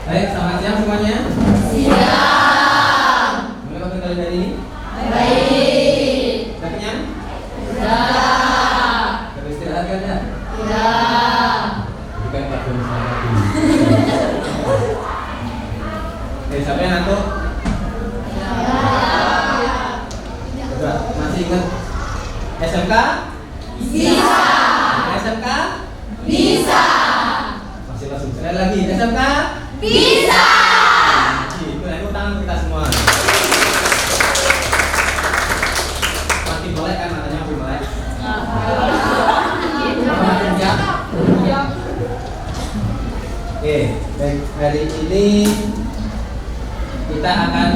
Baik, selamat siang semuanya. Siang. Gimana kabar kalian hari ini? Baik. Sudah kenyang? Sudah. Sudah istirahat kan ya? Sudah. Bukan Pak Doni sama lagi. Siapa yang ngantuk? Coba, masih ingat SMK? Bisa. SMK? Bisa. Masih langsung sekali lagi SMK? Bisa. Itu tepuk tangan kita semua. Makin melek kan matanya makin melek. Makin siap. Oke, baik, hari ini kita akan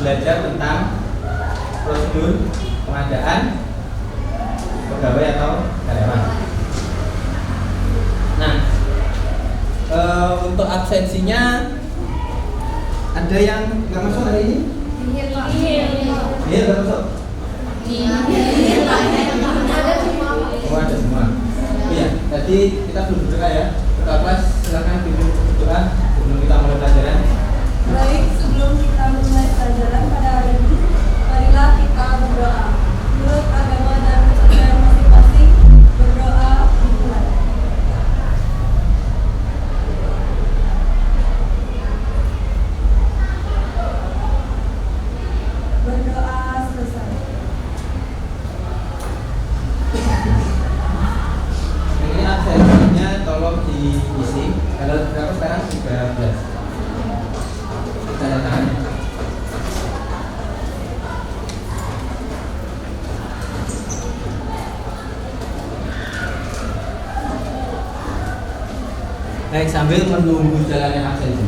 belajar tentang prosedur pengadaan pegawai atau karyawan. Nah, untuk absensinya ada yang nggak masuk hari ini? Iya, nggak masuk. Oh, ada semua. Iya, tadi kita belum berdoa ya. Ketua kelas silakan pimpin berdoa sebelum kita mulai pelajaran. Baik, sebelum kita mulai pelajaran pada hari ini, marilah kita berdoa. Menurut agama dan kepercayaan masing-masing, berdoa dimulai. Berdoa selesai. Ini absensinya tolong diisi. Kalau berapa sekarang? 13. Tanda tangan. Baik, sambil menunggu jalannya absensi,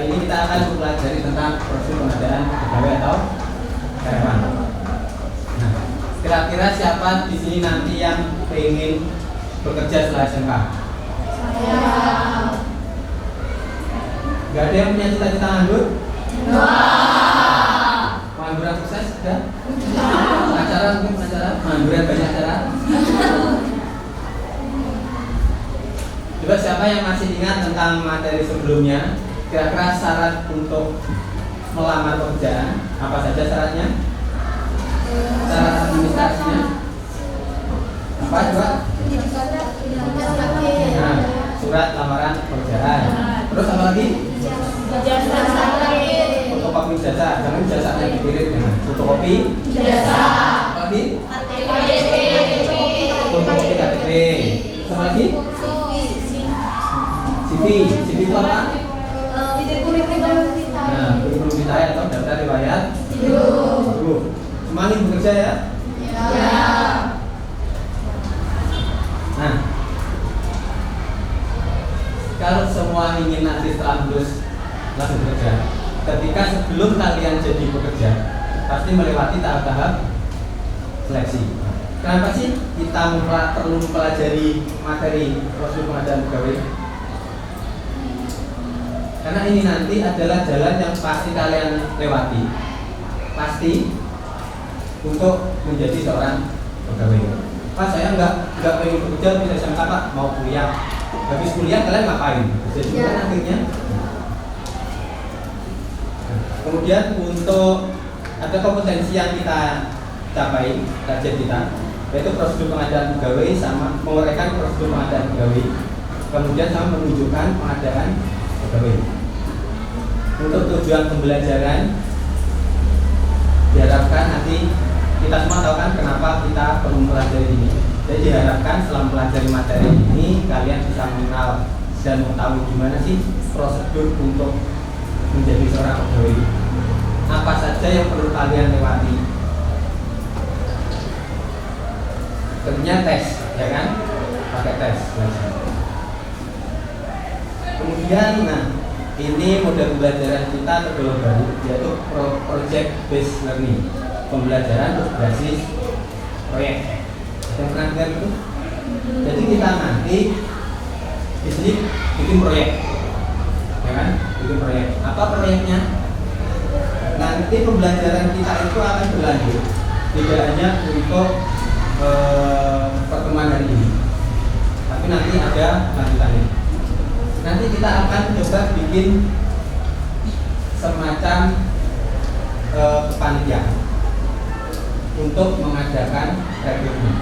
ini kita akan mempelajari tentang prosedur pengadaan pegawai atau karyawan. Nah, kira-kira siapa di sini nanti yang pengen bekerja setelah SMK? Gak ada yang punya cita-cita nganggur? Pengangguran sukses? Sudah? Acara mungkin acara? Pengangguran banyak acara? Coba siapa yang masih ingat tentang materi sebelumnya? Kira-kira syarat untuk melamar pekerjaan apa saja syaratnya? Syarat administrasinya? Apa coba? Nah, surat lamaran pekerjaan. Terus apa lagi? Fotokopi ijazah. Jangan ijazahnya dikirim dengan fotokopi Ijazah. apa lagi? Fotokopi KTP. Apa lagi? CV itu apa? Nah, kurikulum vitae atau daftar riwayat hidup. Semangat bekerja ya. Nah, kalau semua ingin nanti setelah lulus langsung bekerja, ketika sebelum kalian jadi pekerja pasti melewati tahap-tahap seleksi. Kenapa sih kita perlu mempelajari materi prosedur pengadaan pegawai? Karena ini nanti adalah jalan yang pasti kalian lewati, pasti untuk menjadi seorang pegawai. Pak, saya nggak pengen bekerja bisa SMK Pak, mau kuliah. Habis kuliah kalian ngapain? Jadi kan akhirnya. Kemudian untuk ada kompetensi yang kita capai target kita, yaitu prosedur pengadaan pegawai sama menguraikan prosedur pengadaan pegawai, kemudian sama menunjukkan pengadaan pegawai. Untuk tujuan pembelajaran diharapkan nanti kita semua tahu kan kenapa kita perlu mempelajari ini. Jadi diharapkan setelah mempelajari materi ini kalian bisa mengenal dan mengetahui gimana sih prosedur untuk menjadi seorang pegawai. Apa saja yang perlu kalian lewati. Tentunya tes, ya kan? Pakai tes. Kemudian, nah, ini model pembelajaran kita tergolong baru, yaitu project based learning, pembelajaran berbasis proyek. Yang pernah dengar itu? Jadi kita nanti di sini bikin proyek, ya kan? Bikin proyek. Apa proyeknya? Nanti pembelajaran kita itu akan berlanjut, tidak hanya untuk pertemuan hari ini, tapi nanti ada lanjutannya. Nanti kita akan coba bikin semacam kepanitiaan untuk mengadakan rekrutmen.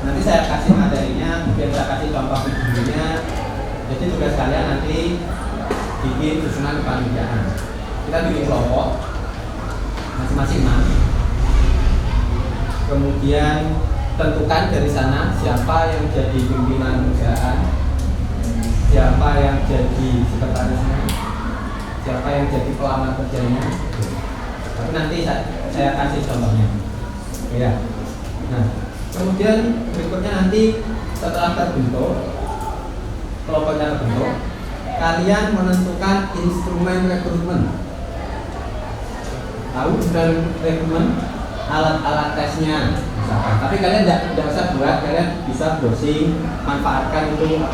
Nanti saya kasih materinya, kemudian saya kasih contoh videonya. Jadi tugas kalian nanti bikin susunan kepanitiaan. Kita bikin kelompok masing-masing 6. Kemudian tentukan dari sana siapa yang jadi pimpinan perusahaan, siapa yang jadi sekretarisnya, siapa yang jadi pelamar kerjanya. Tapi nanti saya kasih contohnya. Ya. Nah, kemudian berikutnya nanti setelah terbentuk kelompoknya terbentuk, kalian menentukan instrumen rekrutmen. Tahu instrumen rekrutmen? Alat-alat tesnya misalkan. Tapi kalian tidak usah buat, kalian bisa browsing, manfaatkan itu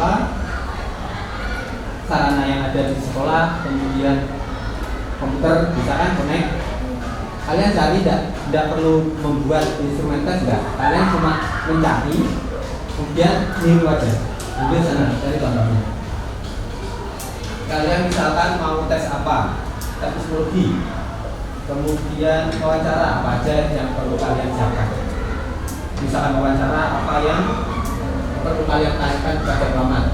sarana yang ada di sekolah, kemudian komputer bisa kan connect. Kalian cari, tidak perlu membuat instrumen tes, enggak. Kalian cuma mencari, kemudian niru aja. Ambil sana, cari contohnya. Kalian misalkan mau tes apa? Tes psikologi. Kemudian wawancara apa aja yang perlu kalian siapkan. Misalkan wawancara apa yang perlu kalian tanyakan kepada pelamar.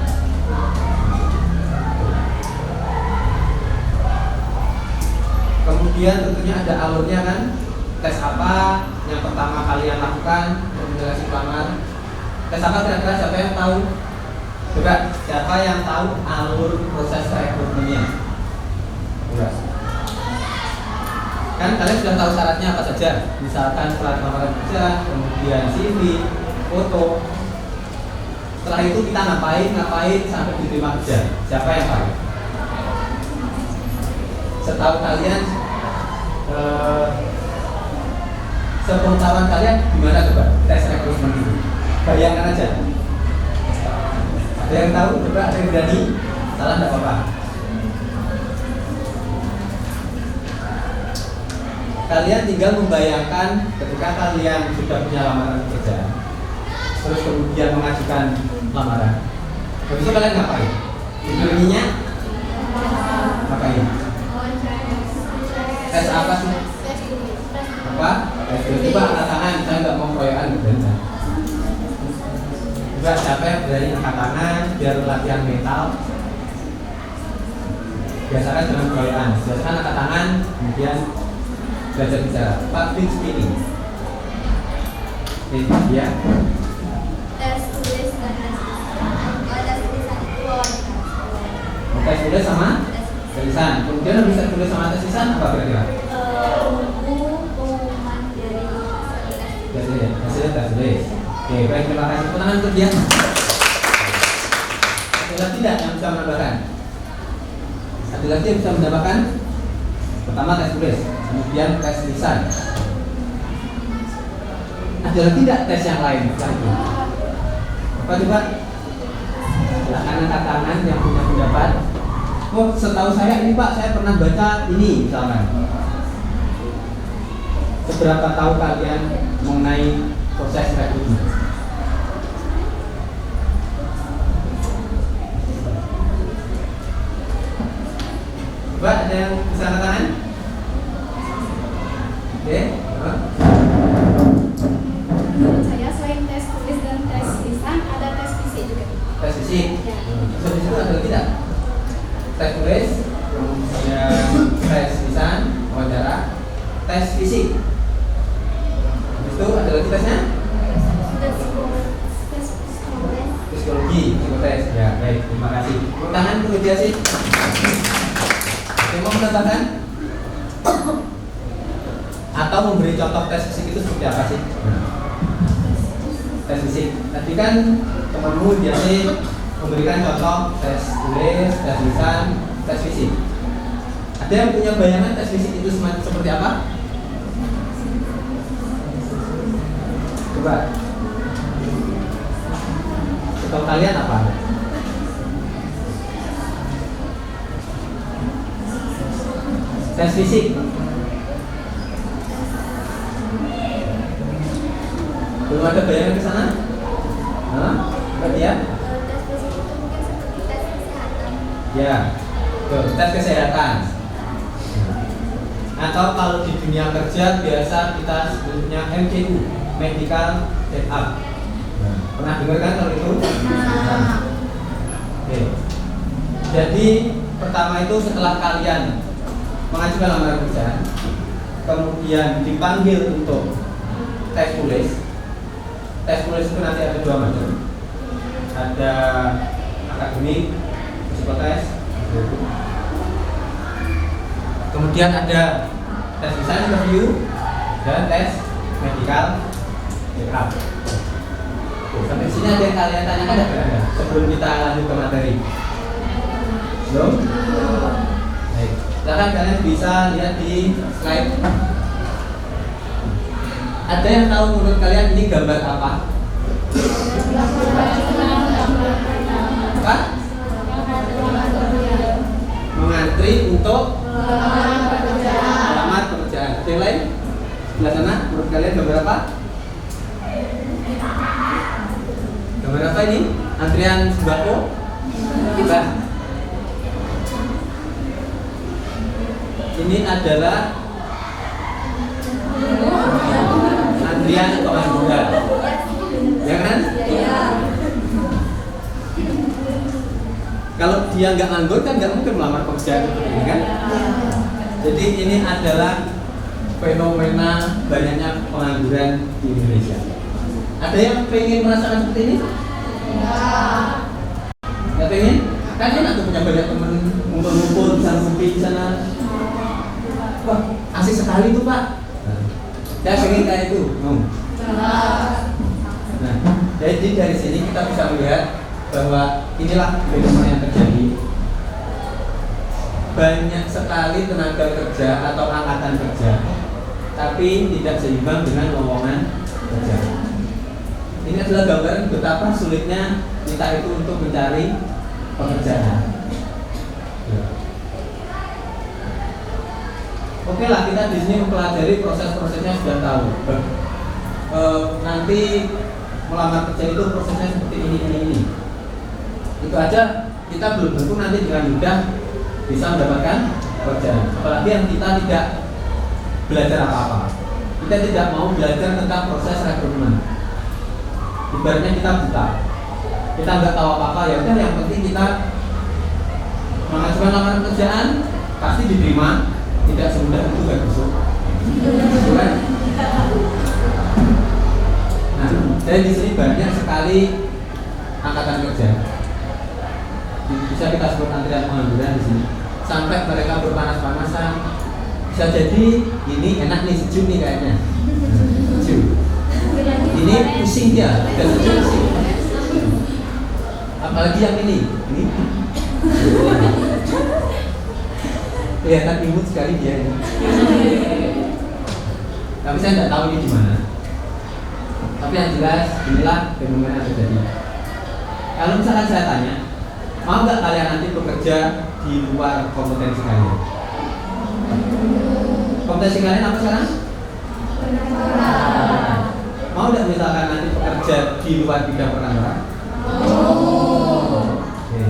Kemudian tentunya ada alurnya kan. Tes apa yang pertama kalian lakukan untuk si pelamar. Tes apa kira-kira siapa yang tahu? Coba siapa yang tahu alur proses rekrutmennya? Coba. Kan kalian sudah tahu syaratnya apa saja. Misalkan syarat lamaran kerja, kemudian CV, foto. Setelah itu kita ngapain sampai diterima kerja. Siapa yang tahu? Setahu kalian, sepengetahuan kalian gimana coba tes rekrutmen itu? Bayangkan aja. Ada yang tahu? Coba ada yang berani? Salah tidak apa-apa. Kalian tinggal membayangkan ketika kalian sudah punya lamaran kerja, terus kemudian mengajukan lamaran. Habis itu kalian ngapain? Intinya ngapain? Tes apa sih? Apa? Coba angkat tangan, saya nggak mau proyekan gitu. Coba siapa yang berani angkat tangan biar latihan mental. Biasakan jangan proyekan. Biasakan angkat tangan, kemudian belajar bicara, public speaking. Ya. Tes tulis dan tes tulisan itu wawancara. Tes tulis sama tulisan. Kemudian bisa tulis sama tes tulisan apa kira-kira? Buku pengumuman dari Hasilnya tes tulis. Oke, baik, terima kasih. Tangan untuk dia. Ada lagi tidak yang bisa menambahkan? Ada lagi yang bisa menambahkan? Pertama tes tulis, kemudian tes lisan. Ada lagi tidak tes yang lain setelah itu? Apa coba? Silakan angkat tangan yang punya pendapat. Oh, setahu saya ini Pak, saya pernah baca ini misalkan. Seberapa tahu kalian mengenai proses rekrutmen? Coba ada yang bisa angkat tangan? Oke, menurut saya selain tes tulis dan tes lisan ada tes fisik juga. tes fisik. Ya. Tes fisik itu ada tidak? Tes tulis, kemudian tes lisan, wawancara, tes fisik. Habis itu ada lagi tesnya? Tes Psikologi, psikotes. Ya, baik, terima kasih. Tepuk tangan untuk dia sih. Oke, mau menambahkan? Atau memberi contoh tes fisik itu seperti apa sih? Tes fisik. Tadi kan temanmu biasanya memberikan contoh tes tulis, tes lisan, tes fisik. Ada yang punya bayangan tes fisik itu seperti apa? Coba. Setahu kalian apa? Tes fisik. Belum ada bayangan ke sana? Hah? Apa dia? fisik itu mungkin seperti tes kesehatan. Ya, tuh, tes kesehatan. Atau kalau di dunia kerja biasa kita sebutnya MCU, medical check up. Pernah dengar kan kalau itu? Oke. Jadi pertama itu setelah kalian mengajukan lamaran kerja, kemudian dipanggil untuk tes tulis. Tes tulis itu nanti ada dua macam. Ada akademik, psikotes, kemudian ada tes desain interview dan tes medical check up. Sampai sini ada yang kalian tanyakan ada sebelum kita lanjut ke materi? Belum? Baik. Silakan kalian bisa lihat di slide. Ada yang tahu menurut kalian ini gambar apa? Apa? Mengantri untuk alamat pekerjaan. Yang lain? Sebelah sana, menurut kalian gambar apa? Gambar apa ini? Antrian sembako? Kita. Ini adalah antrian pengangguran. Ya kan? Iya. Kalau dia nggak nganggur kan nggak mungkin melamar pekerjaan ini kan? Jadi ini adalah fenomena banyaknya pengangguran di Indonesia. Ada yang pengen merasakan seperti ini? Nggak pengen? Kan enak tuh punya banyak temen ngumpul-ngumpul di sana, ngopi di sana. Wah, asik sekali tuh Pak. Saya pengen kayak itu. Nah, jadi dari sini kita bisa melihat bahwa inilah fenomena yang terjadi. Banyak sekali tenaga kerja atau angkatan kerja, tapi tidak seimbang dengan lowongan kerja. Ini adalah gambaran betapa sulitnya kita itu untuk mencari pekerjaan. Oke lah, kita di sini mempelajari proses-prosesnya sudah tahu. Nanti melamar kerja itu prosesnya seperti ini. Itu aja kita belum tentu nanti dengan mudah bisa mendapatkan pekerjaan. Apalagi yang kita tidak belajar apa-apa. Kita tidak mau belajar tentang proses rekrutmen. Ibaratnya kita buta. Kita nggak tahu apa-apa, ya udah yang penting kita mengajukan lamaran pekerjaan pasti diterima. Tidak semudah itu gak besok. Bukan? Nah, jadi di sini banyak sekali angkatan kerja. Bisa kita sebut antrian pengangguran di sini. Sampai mereka berpanas-panasan. Bisa jadi ini enak nih, sejuk nih kayaknya. Sejuk. Ini pusing dia, dan sejuk pusing. Apalagi yang ini. Kelihatan imut sekali dia ini. Tapi saya tidak tahu ini di mana. Tapi yang jelas inilah fenomena yang terjadi. Kalau misalkan saya tanya, mau nggak kalian nanti bekerja di luar kompetensi kalian? Kompetensi kalian apa sekarang? Mau nggak misalkan nanti bekerja di luar bidang perkantoran? Oke.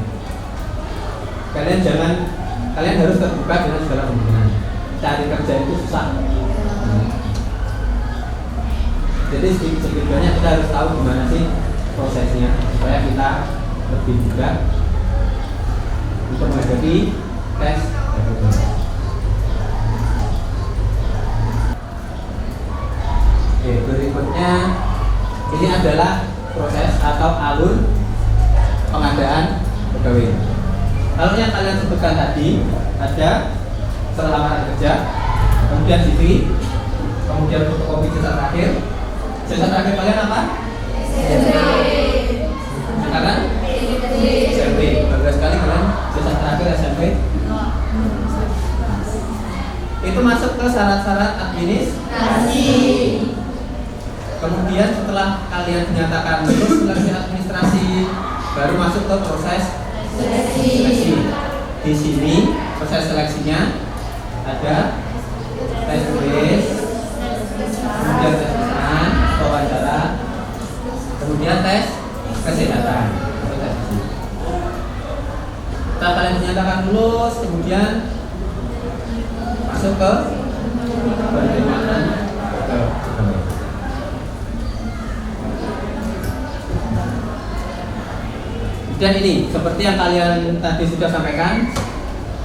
Kalian harus terbuka dengan segala kemungkinan. Cari kerja itu susah. Jadi sedikit banyak kita harus tahu gimana sih prosesnya supaya kita lebih mudah untuk menghadapi tes rekrutmen. Oke, berikutnya ini adalah proses atau alur pengadaan pegawai. Kalau yang kalian sebutkan tadi ada setelah lamaran kerja, kemudian CV, kemudian fotokopi jasa terakhir. Jasa terakhir kalian apa? Sekarang SMP. Bangga sekali kalian jasa terakhir SMP. Itu masuk ke syarat-syarat administrasi. Kemudian setelah kalian dinyatakan lulus seleksi administrasi, baru masuk ke proses seleksi. Di sini proses seleksinya ada tes tulis, kemudian tes pesan, wawancara, kemudian tes kesehatan. Setelah kalian dinyatakan lulus, kemudian masuk ke penerimaan pegawai. Dan ini seperti yang kalian tadi sudah sampaikan,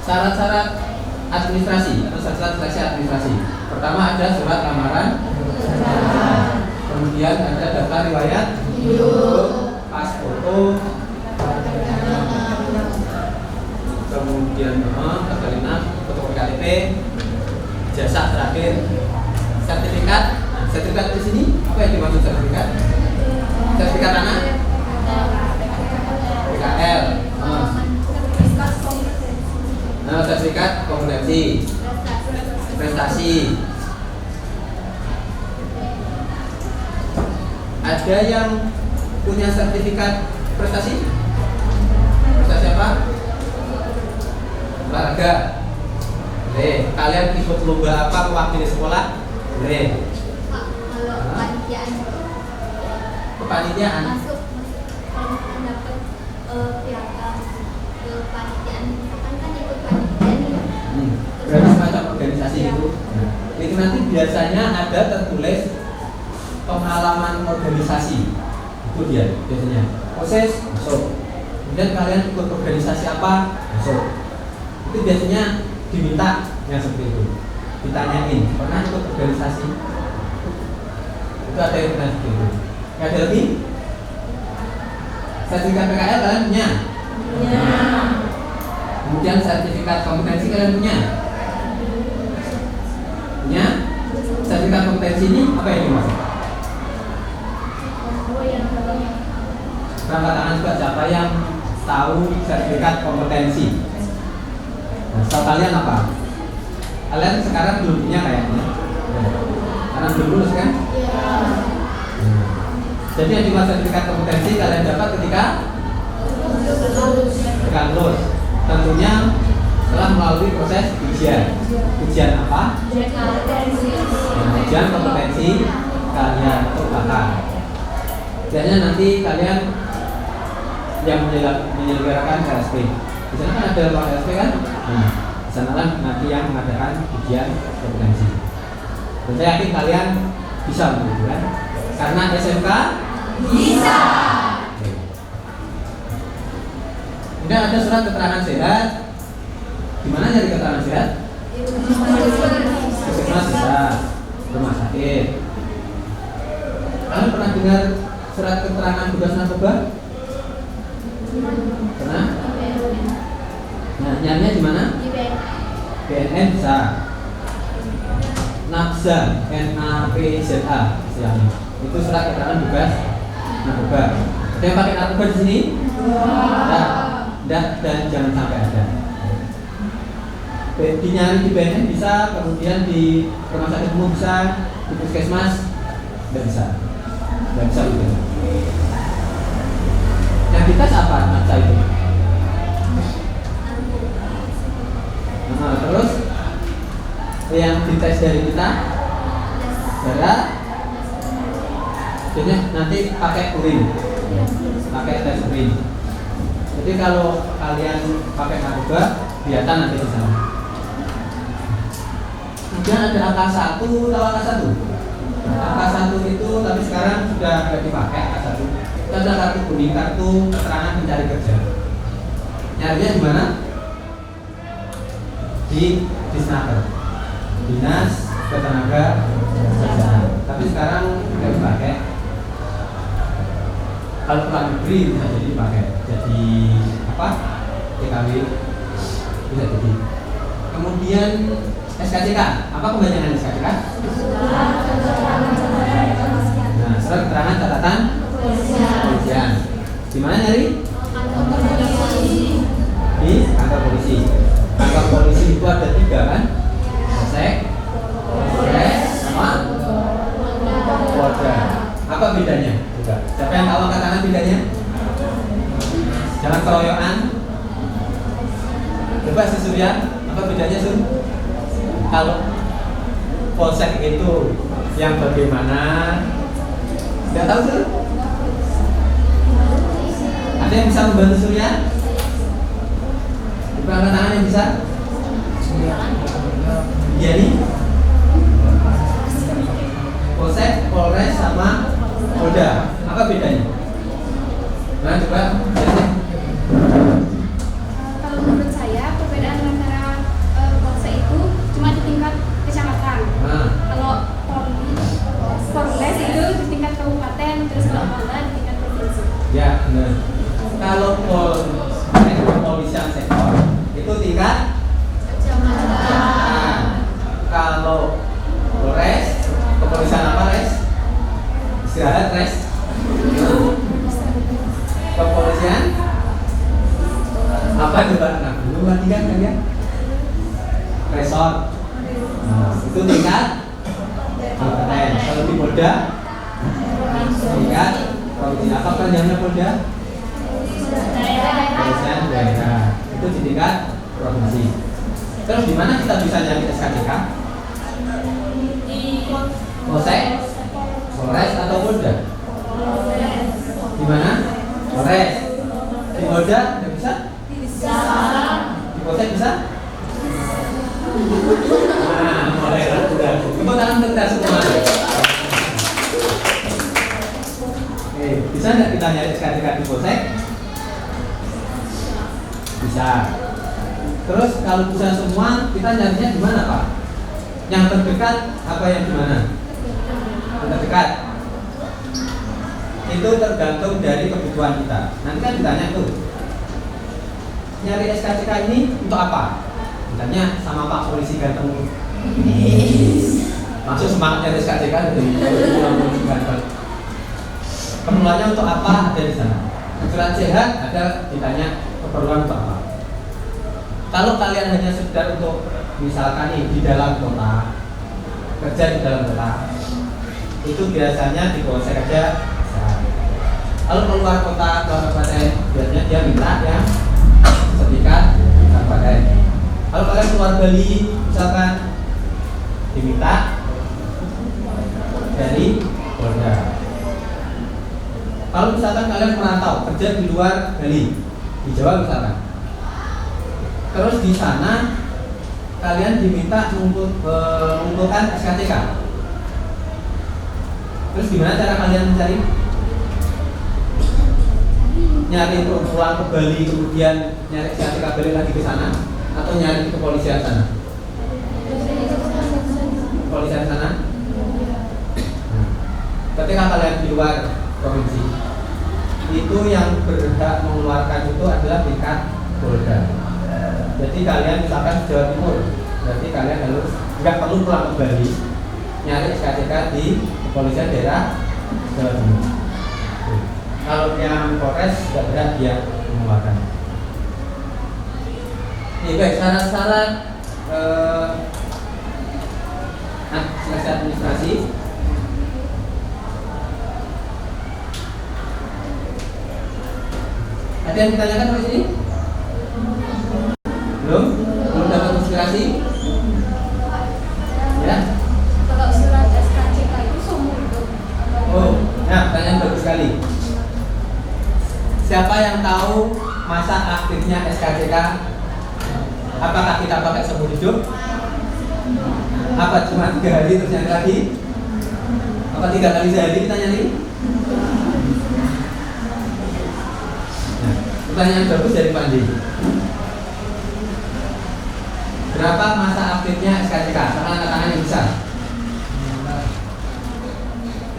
syarat-syarat administrasi atau syarat seleksi administrasi. Pertama ada surat lamaran, kemudian ada data riwayat hidup, pas foto, kemudian persalinan, fotokopi KTP, jasa terakhir, sertifikat. Nah, sertifikat di sini apa yang dimaksud sertifikat? Sertifikat tanah, PKL, sertifikat kompetensi, prestasi. Ada yang punya sertifikat prestasi? Prestasi apa? Olahraga. Boleh. Kalian ikut lomba apa mewakili sekolah? Boleh. Pak, kalau kepanitiaan Kepanitiaan. masuk dapat piagam kepanitiaan, misalkan kan ikut panitiaan nih. Berarti semacam organisasi itu. Nah, itu nanti biasanya ada tertulis pengalaman organisasi. Itu dia biasanya. Proses masuk. Kemudian kalian ikut organisasi apa? Masuk. Itu biasanya diminta yang seperti itu. Ditanyain, pernah ikut organisasi? Itu ada yang pernah seperti itu. Ada lebih? Sertifikat PKL kalian punya? Ya. Kemudian sertifikat kompetensi kalian punya? Punya? Sertifikat kompetensi ini apa yang dimaksud? Angkat tangan juga siapa yang tahu sertifikat kompetensi? Nah, setahu kalian apa? Kalian sekarang belum punya kayaknya. Karena belum lulus kan? Jadi yang dimaksud sertifikat kompetensi kalian dapat ketika lulus. Tentunya setelah melalui proses ujian. Ujian apa? Ujian kompetensi kalian bahkan. Biasanya nanti kalian yang menyelenggarakan KSP. Di sana kan ada ruang KSP kan? Di sana lah nanti yang mengadakan ujian kompetensi. Dan saya yakin kalian bisa untuk itu kan? Karena SMK bisa. Kemudian ada surat keterangan sehat. Gimana nyari keterangan sehat? Puskesmas bisa, rumah sakit. Kalian pernah dengar surat keterangan bebas narkoba? Pernah? Nah, nyarinya di mana? BNN bisa. NAPZA, NAPZA istilahnya. Itu surat keterangan bebas narkoba. Ada yang pakai narkoba di sini? Dan jangan sampai ada. Dinyari di BNN bisa, kemudian di rumah sakit umum bisa, di puskesmas tidak bisa. Tidak bisa gitu. Yang dites apa NAPZA itu? Nah, terus yang dites dari kita darah, jadi nanti pakai urin, pakai tes urin. Jadi kalau kalian pakai narkoba, kelihatan nanti di sana. Kemudian ada angka 1, tahu angka 1? Angka 1 itu tapi sekarang sudah tidak dipakai angka 1. Itu ada kartu kuning, kartu keterangan pencari kerja. Nyarinya di mana? Di Disnaker, Dinas Ketenaga Kerjaan. Tapi sekarang tidak dipakai. Kalau luar negeri bisa jadi dipakai. Jadi apa? TKW bisa jadi. Kemudian SKCK, apa kebanyakan SKCK? Nah, surat keterangan catatan kepolisian. Di mana nyari? Di kantor polisi. Kantor polisi itu ada 3 kan? Polsek, Polres, sama Polda. Apa bedanya? Juga. Siapa yang tahu angkat tangan bedanya? Jangan keroyokan. Coba si Surya, apa bedanya Sur? Kalau Polsek itu yang bagaimana? Tidak tahu Sur? Ada yang bisa membantu Surya? Angkat tangan yang bisa. Iya nih. Polsek, Polres sama Polda. Apa bedanya? Nah, coba. Kalau menurut saya perbedaan antara polsek itu cuma di tingkat kecamatan. Nah, Kalau Polres itu di tingkat kabupaten, terus kalau Polda di tingkat provinsi. ya benar. Kalau kepolisian sektor itu tingkat kecamatan. Kalau Polres, kepolisian apa res? Istirahat res. Kepolisian apa coba? Nah, dulu lagi kan kalian resort. Nah, itu tingkat kabupaten. Kalau di Polda tingkat provinsi. Apa panjangnya Polda? Kepolisian daerah. Itu di tingkat provinsi. Terus di mana kita bisa nyari SKCK? Polsek, Polres atau Polda? Di mana? Polres. Di Polda nggak bisa? Di Polsek bisa? Nah, boleh lah. Tepuk tangan untuk kita semua. Oke, bisa nggak kita nyari SKCK di Polsek? Bisa. Terus kalau bisa semua, kita nyarinya di mana, Pak? Yang terdekat apa yang di mana? Yang terdekat. Itu tergantung dari kebutuhan kita. Nanti kan ditanya tuh, nyari SKCK ini untuk apa? Ditanya sama Pak Polisi ganteng. Maksud semangat nyari SKCK dari polisi ganteng. Keperluannya untuk apa? Ada di sana. Surat sehat ada, ditanya keperluan untuk apa. Kalau kalian hanya sekedar untuk misalkan nih di dalam kota, kerja di dalam kota, itu biasanya di polsek aja bisa. Kalau keluar kota ke kabupaten, biasanya dia minta yang sertifikat kabupaten. Kalau kalian keluar Bali, misalkan diminta dari Polda. Kalau misalkan kalian merantau kerja di luar Bali, di Jawa misalkan, terus di sana kalian diminta mengumpulkan SKCK. Terus gimana cara kalian mencari? Nyari pulang ke Bali kemudian nyari SKCK balik lagi ke sana, atau nyari ke kepolisian sana? Kepolisian sana. Nah, ketika kalian di luar provinsi, itu yang berhak mengeluarkan itu adalah tingkat Polda. Jadi kalian misalkan Jawa Timur, berarti kalian harus nggak perlu pulang ke Bali, nyari SKCK di kepolisian daerah Jawa Timur. Kalau yang Polres nggak berhak dia mengeluarkan. Ini baik syarat-syarat seleksi administrasi. Ada yang ditanyakan di sini? Belum dapat inspirasi? Ya? Kalau surat SKCK itu seumur hidup. Oh, nah pertanyaan bagus sekali. Siapa yang tahu masa aktifnya SKCK? Apakah kita pakai seumur hidup? Apa cuma 3 hari terus nyari lagi? Apa 3 kali sehari kita nyari? Nah, pertanyaan bagus dari Pak Andi. Berapa masa aktifnya SKCK? Tangan yang bisa.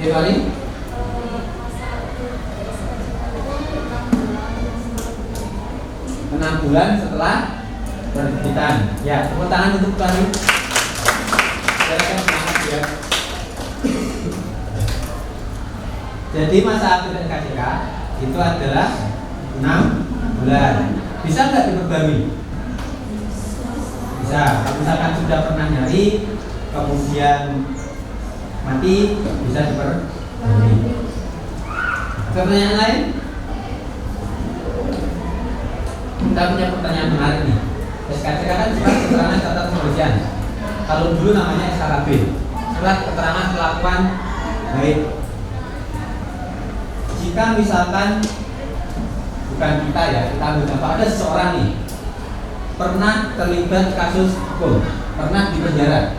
Dibalik? 6 bulan setelah penerbitan. Ya, tepuk tangan untuk Bali. Silakan semangat ya. Jadi masa aktif SKCK itu adalah 6 bulan. Bisa nggak diperbarui? Bisa. Kalau misalkan sudah pernah nyari, kemudian mati, bisa diperbarui. Ada pertanyaan lain? Kita punya pertanyaan menarik nih. SKCK kan surat keterangan catatan kepolisian. Kalau dulu namanya SKKB, surat keterangan kelakuan baik. Jika misalkan bukan kita ya, kita ambil contoh ada seseorang nih pernah terlibat kasus hukum, pernah di penjara.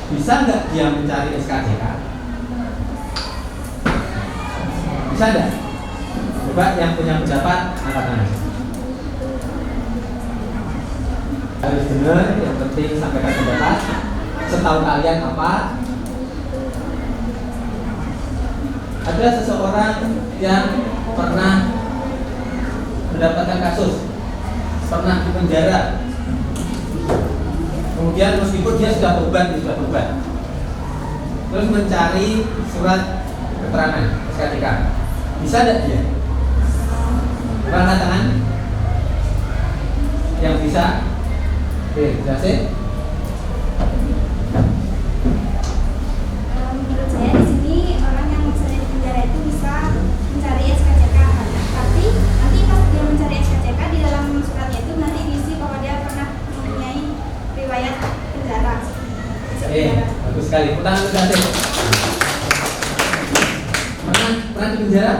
Bisa nggak dia mencari SKCK? Bisa nggak? Coba yang punya pendapat angkat tangan. Harus benar, yang penting sampaikan pendapat. Setahu kalian apa? Ada seseorang yang pernah mendapatkan kasus, pernah di penjara. Kemudian meskipun dia sudah tobat, terus mencari surat keterangan SKCK. Bisa tidak dia? Angkat tangan. Yang bisa? Oke, jelasin. Menurut saya di sini orang yang misalnya di penjara itu bisa mencari SKCK. Tapi nanti pas dia mencari SKCK di dalam suratnya itu nanti diisi bahwa dia pernah mempunyai riwayat penjara. Bagus sekali. Tangan jelasin. Pernah di penjara?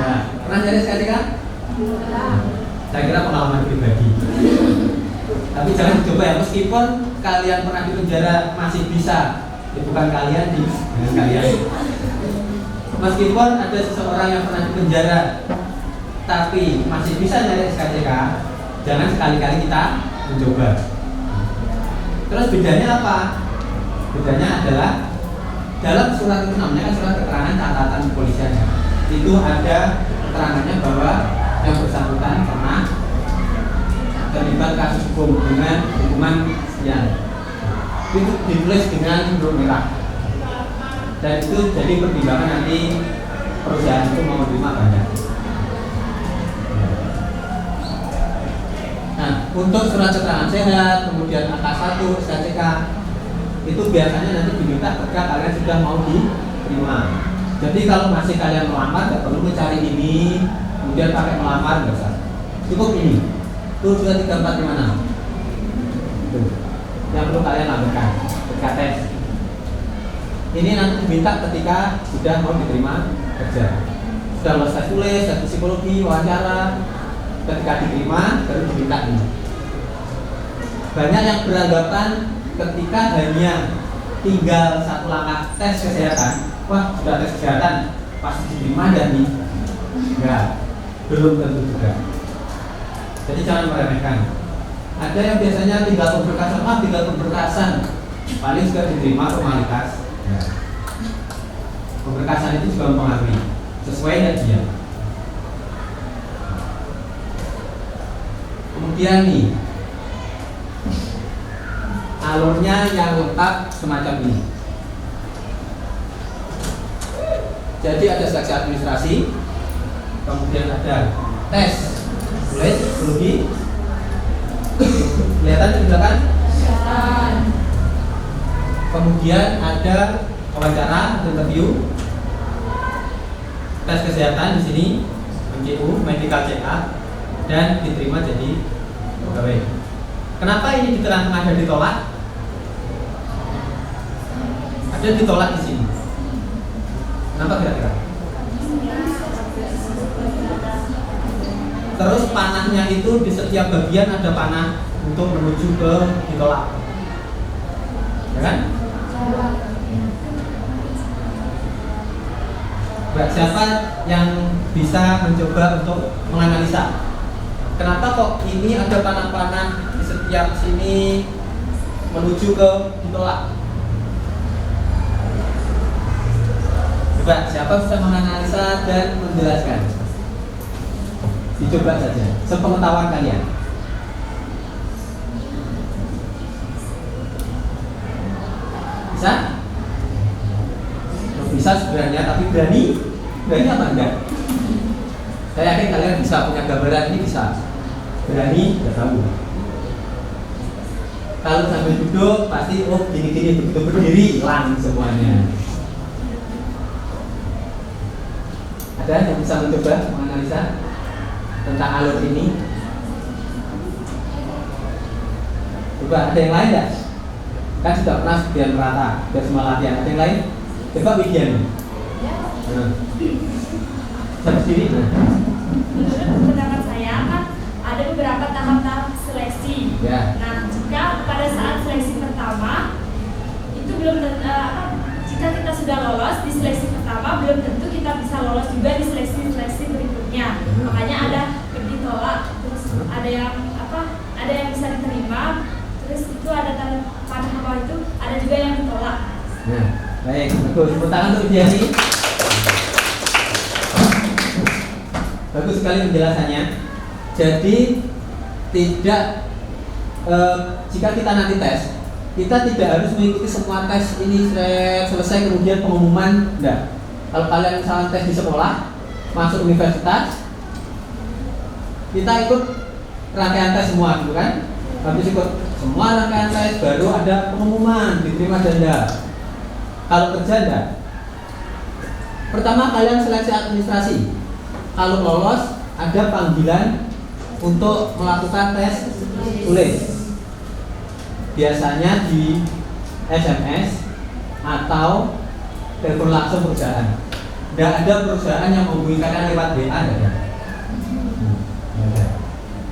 Nah, pernah cari SKCK? Saya kira pengalaman pribadi. Tapi jangan dicoba ya, meskipun kalian pernah di penjara masih bisa. Bukan kalian dengan kalian. Meskipun ada seseorang yang pernah di penjara tapi masih bisa nyari SKCK, jangan sekali-kali kita mencoba. Terus bedanya apa? Bedanya adalah dalam surat itu, namanya kan surat keterangan catatan kepolisian, itu ada keterangannya bahwa yang bersangkutan pernah terlibat kasus hukum dengan hukuman sekian. Itu ditulis dengan huruf merah, dan itu jadi pertimbangan nanti perusahaan itu mau menerima banyak. Nah, untuk surat keterangan sehat, kemudian AK1, SKCK, itu biasanya nanti diminta ketika kalian sudah mau diterima. Jadi kalau masih kalian melamar, tidak perlu mencari ini, kemudian pakai melamar, nggak usah. Cukup ini. Tuh 2, 3, 4, 5, 6. Tuh. Yang perlu kalian lakukan ketika tes. Ini nanti diminta ketika sudah mau diterima kerja. Sudah lulus tes tulis, tes psikologi, wawancara. Ketika diterima, baru diminta ini. Banyak yang beranggapan ketika hanya tinggal satu langkah tes kesehatan, wah sudah tes kesehatan pasti diterima dan nih. Enggak, belum tentu juga. Jadi jangan meremehkan. Ada yang biasanya tinggal pemberkasan, paling juga diterima formalitas. Ya. Pemberkasan itu juga mempengaruhi sesuai dengan dia. Kemudian nih, alurnya yang lengkap semacam ini. Jadi ada seleksi administrasi, kemudian ada tes tulis psikologi. Kelihatan di belakang? Kemudian ada wawancara, interview, tes kesehatan di sini, MCU, medical check up, dan diterima jadi pegawai. Kenapa ini di tengah-tengah ada ditolak? Ada ditolak di sini. Kenapa kira-kira? Terus panahnya itu di setiap bagian ada panah untuk menuju ke ditolak, ya kan? Siapa yang bisa mencoba untuk menganalisa? Kenapa kok ini ada panah-panah di setiap sini menuju ke ditolak? Coba siapa bisa menganalisa dan menjelaskan? Dicoba saja, sepengetahuan kalian. Bisa? Bisa sebenarnya, tapi berani apa enggak? Saya yakin kalian bisa punya gambaran ini, bisa. Berani, nggak tahu. Kalau sambil duduk pasti gini-gini, begitu berdiri hilang semuanya. Ada yang bisa mencoba menganalisa tentang alur ini? Coba, ada yang lain enggak? Kan sudah pernah sekian merata, sudah semua latihan. Ada yang lain? Coba Widian. Nah. Sampai sini. Menurut pendapat saya kan ada beberapa tahap-tahap seleksi. Ya. Nah, jika pada saat seleksi pertama itu belum jika kita sudah lolos di seleksi pertama, belum tentu kita bisa lolos juga di seleksi berikutnya. Makanya ada yang ditolak, terus ada yang ada yang bisa diterima, terus itu ada pada bawah itu ada juga yang ditolak. Nah, baik, bagus. Tepuk tangan untuk Diani. Bagus sekali penjelasannya. Jadi tidak jika kita nanti tes, kita tidak harus mengikuti semua tes ini selesai kemudian pengumuman. Enggak. Kalau kalian misalnya tes di sekolah, masuk universitas, kita ikut rangkaian tes semua, gitu kan? Habis ikut semua rangkaian tes, baru ada pengumuman diterima dan enggak. Kalau kerja enggak. Pertama kalian seleksi administrasi. Kalau lolos, ada panggilan untuk melakukan tes tulis. Biasanya di SMS atau telepon langsung perusahaan. Tidak ada perusahaan yang menghubungi kalian lewat WA, ada.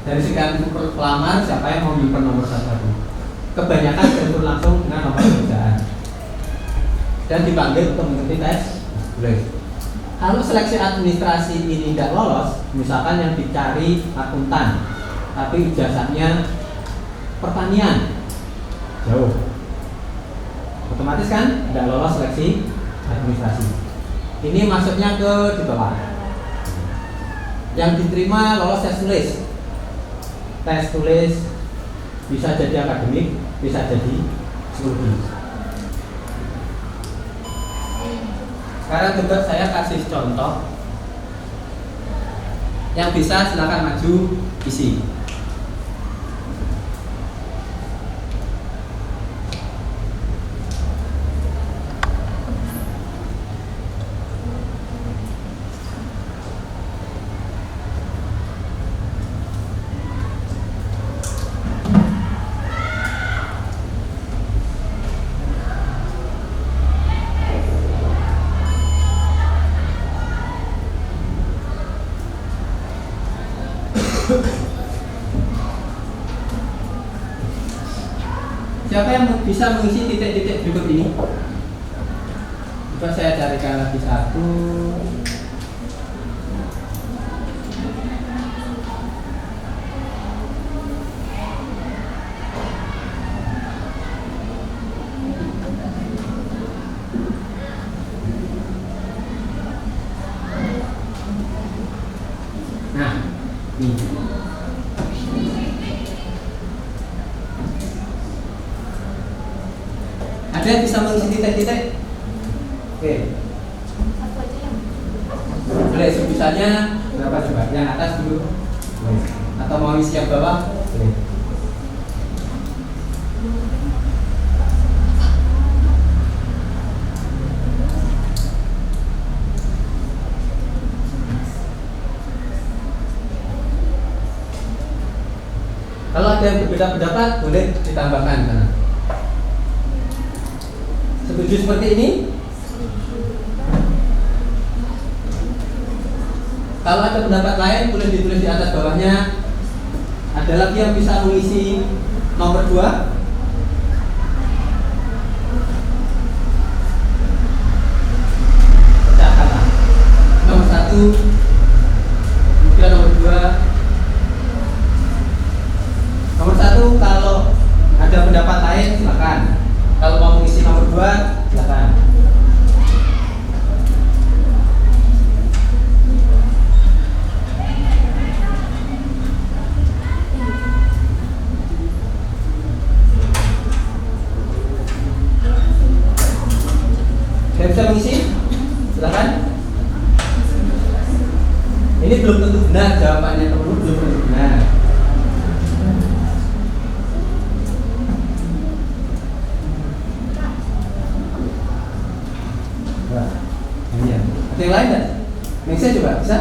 Dari sekian pelamar, siapa yang mau menyimpan nomor satu? Kebanyakan telepon langsung dengan nomor perusahaan dan dipanggil untuk mengikuti tes tulis. Kalau seleksi administrasi ini tidak lolos, misalkan yang dicari akuntan, tapi ijazahnya pertanian, jauh, otomatis kan tidak lolos seleksi administrasi. Ini masuknya ke di bawah. Yang diterima lolos tes tulis. Tes tulis bisa jadi akademik, bisa jadi psikologi. Sekarang coba saya kasih contoh. Yang bisa silakan maju isi. Siapa yang bisa mengisi titik-titik berikut ini? Coba saya carikan lagi satu. Nah, ini. Ada yang bisa mengisi titik-titik? Oke. Satu aja yang Boleh sebisanya berapa coba? Yang atas dulu. Boleh. Atau mau isi yang bawah? Boleh. Kalau ada yang berbeda pendapat, boleh ditambahkan sana. Setuju seperti ini? Kalau ada pendapat lain, boleh ditulis di atas bawahnya. Ada lagi yang bisa mengisi nomor 2? Pecah kata. Nomor 1, kemudian nomor 2. Nomor 1 kalau ada pendapat lain silakan. Kalau mau mengisi nomor 2 silakan. Saya bisa mengisi? Silakan. Ini belum tentu benar jawabannya, teman-teman, belum tentu benar. Iya. Ada yang lain nggak? Next saya coba, bisa?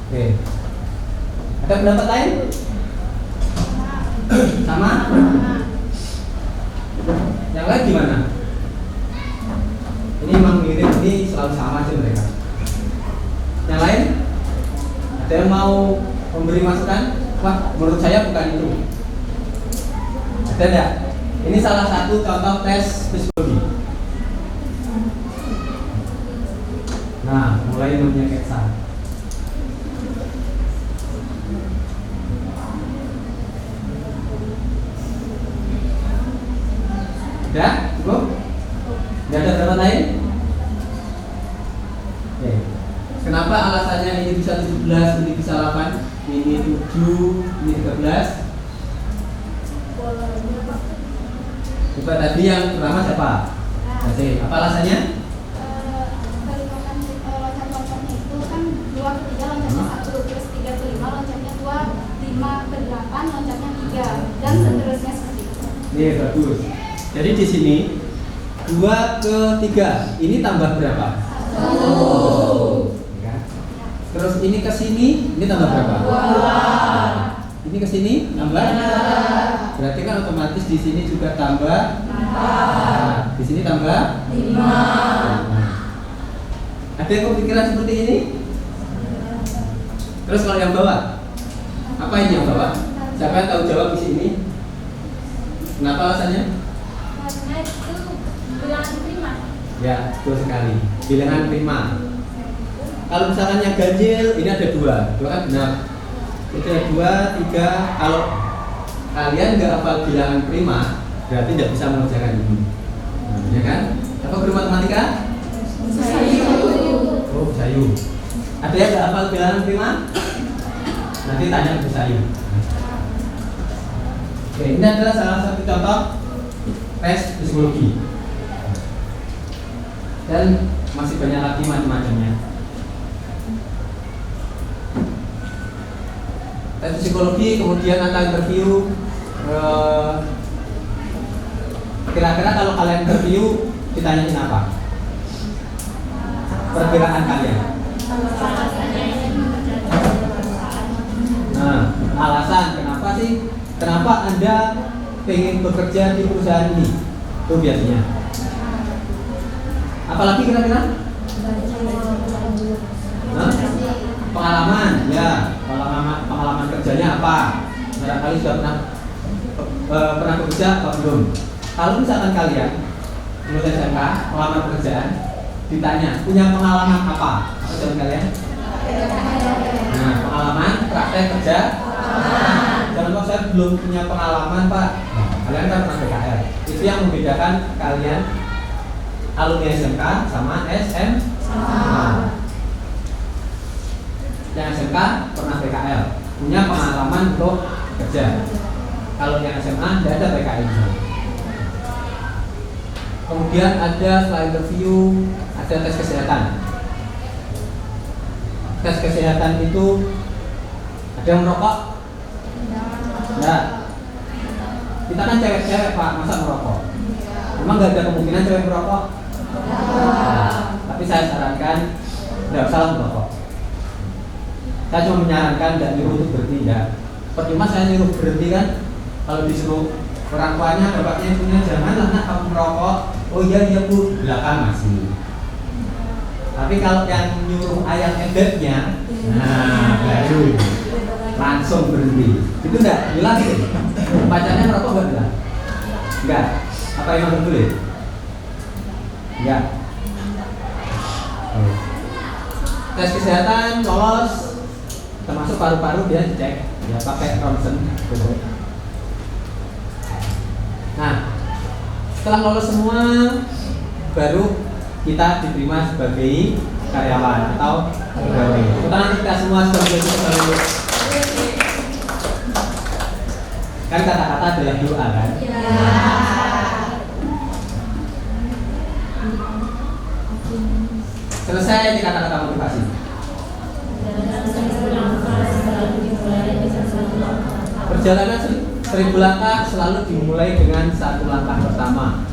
Oke. Ada pendapat lain? Sama? Yang lain gimana? Ini memang mirip, ini selalu sama sih mereka. Yang lain? Ada yang mau memberi masukan? Wah, menurut saya bukan itu. Ada enggak? Ini salah satu contoh tes psikologi. Nah, mulai namanya Ketsa. Udah? Cukup? Nggak ada jawaban lain? Oke. Kenapa alasannya ini bisa 17, ini bisa 8, ini 7, ini 13? Coba tadi yang pertama siapa? Oke, apa alasannya? Loncat-loncatnya itu kan 2 ke 3 loncatnya 1, terus 3 ke 5 loncatnya 2, 5 ke 8 loncatnya 3, dan seterusnya seperti itu. Iya, bagus. Jadi di sini 2 ke 3 ini tambah berapa? 1. Ya. Terus ini ke sini ini tambah berapa? 2. Ini ke sini tambah? Berarti kan otomatis di sini juga tambah 4. Di sini tambah 5. Ada yang kepikiran seperti ini? Terus kalau yang bawah? Apa ini yang bawah? Siapa yang tahu jawab di sini? Kenapa alasannya? Karena itu bilangan prima. Ya, betul sekali. Bilangan prima. Kalau misalkan yang ganjil, ini ada 2 kan benar. Itu ada 2, 3. Kalau kalian nggak hafal bilangan prima, berarti tidak bisa mengerjakan ini. Nah, ya kan? Apa guru matematika? Oh, Sayu. Ada yang nggak hafal bilangan prima? Nanti tanya ke Sayu. Oke, ini adalah salah satu contoh tes psikologi. Dan masih banyak lagi macam-macamnya. Tes psikologi kemudian akan interview. Kira-kira kalau kalian interview ditanyain apa? Perkiraan kalian. Nah, alasan kenapa sih? Kenapa Anda pengen bekerja di perusahaan ini? Itu biasanya. Apalagi kira-kira? Pengalaman, ya. Pengalaman kerjanya apa? Barangkali sudah pernah bekerja atau belum? Kalau misalkan kalian lulus SMK, pengalaman pekerjaan, ditanya punya pengalaman apa? Apa jawaban kalian? Nah, pengalaman praktek kerja. Jangan kok saya belum punya pengalaman Pak. Nah, kalian kan pernah PKL. Itu yang membedakan kalian alumni SMK sama SMA. Yang SMK pernah PKL, punya pengalaman untuk kerja. Kalau yang SMA tidak ada PKL. Kemudian ada setelah interview ada tes kesehatan. Tes kesehatan itu ada yang merokok? Enggak. Kita kan cewek-cewek Pak, masa merokok? Emang nggak ada kemungkinan cewek merokok? Tapi saya sarankan tidak usah merokok. Saya cuma menyarankan tidak nyuruh untuk berhenti ya. Percuma saya nyuruh berhenti kan, kalau disuruh orang tuanya, bapaknya, ibunya janganlah nak kamu merokok. Oh iya Bu, belakang masih. Tapi kalau yang nyuruh ayah ebeknya, nah baru langsung berhenti. Itu enggak bilang sih. Pacarnya merokok enggak bilang? Enggak. Apa emang boleh? Enggak. Tes kesehatan lolos, termasuk paru-paru dia dicek, ya pakai ronsen. Nah, setelah lolos semua, baru kita diterima sebagai karyawan atau pegawai. Tangan kita semua sebagai pegawai. Kan kata-kata adalah doa kan? Selesai di kata-kata motivasi. Perjalanan 1000 langkah selalu dimulai dengan 1 langkah pertama.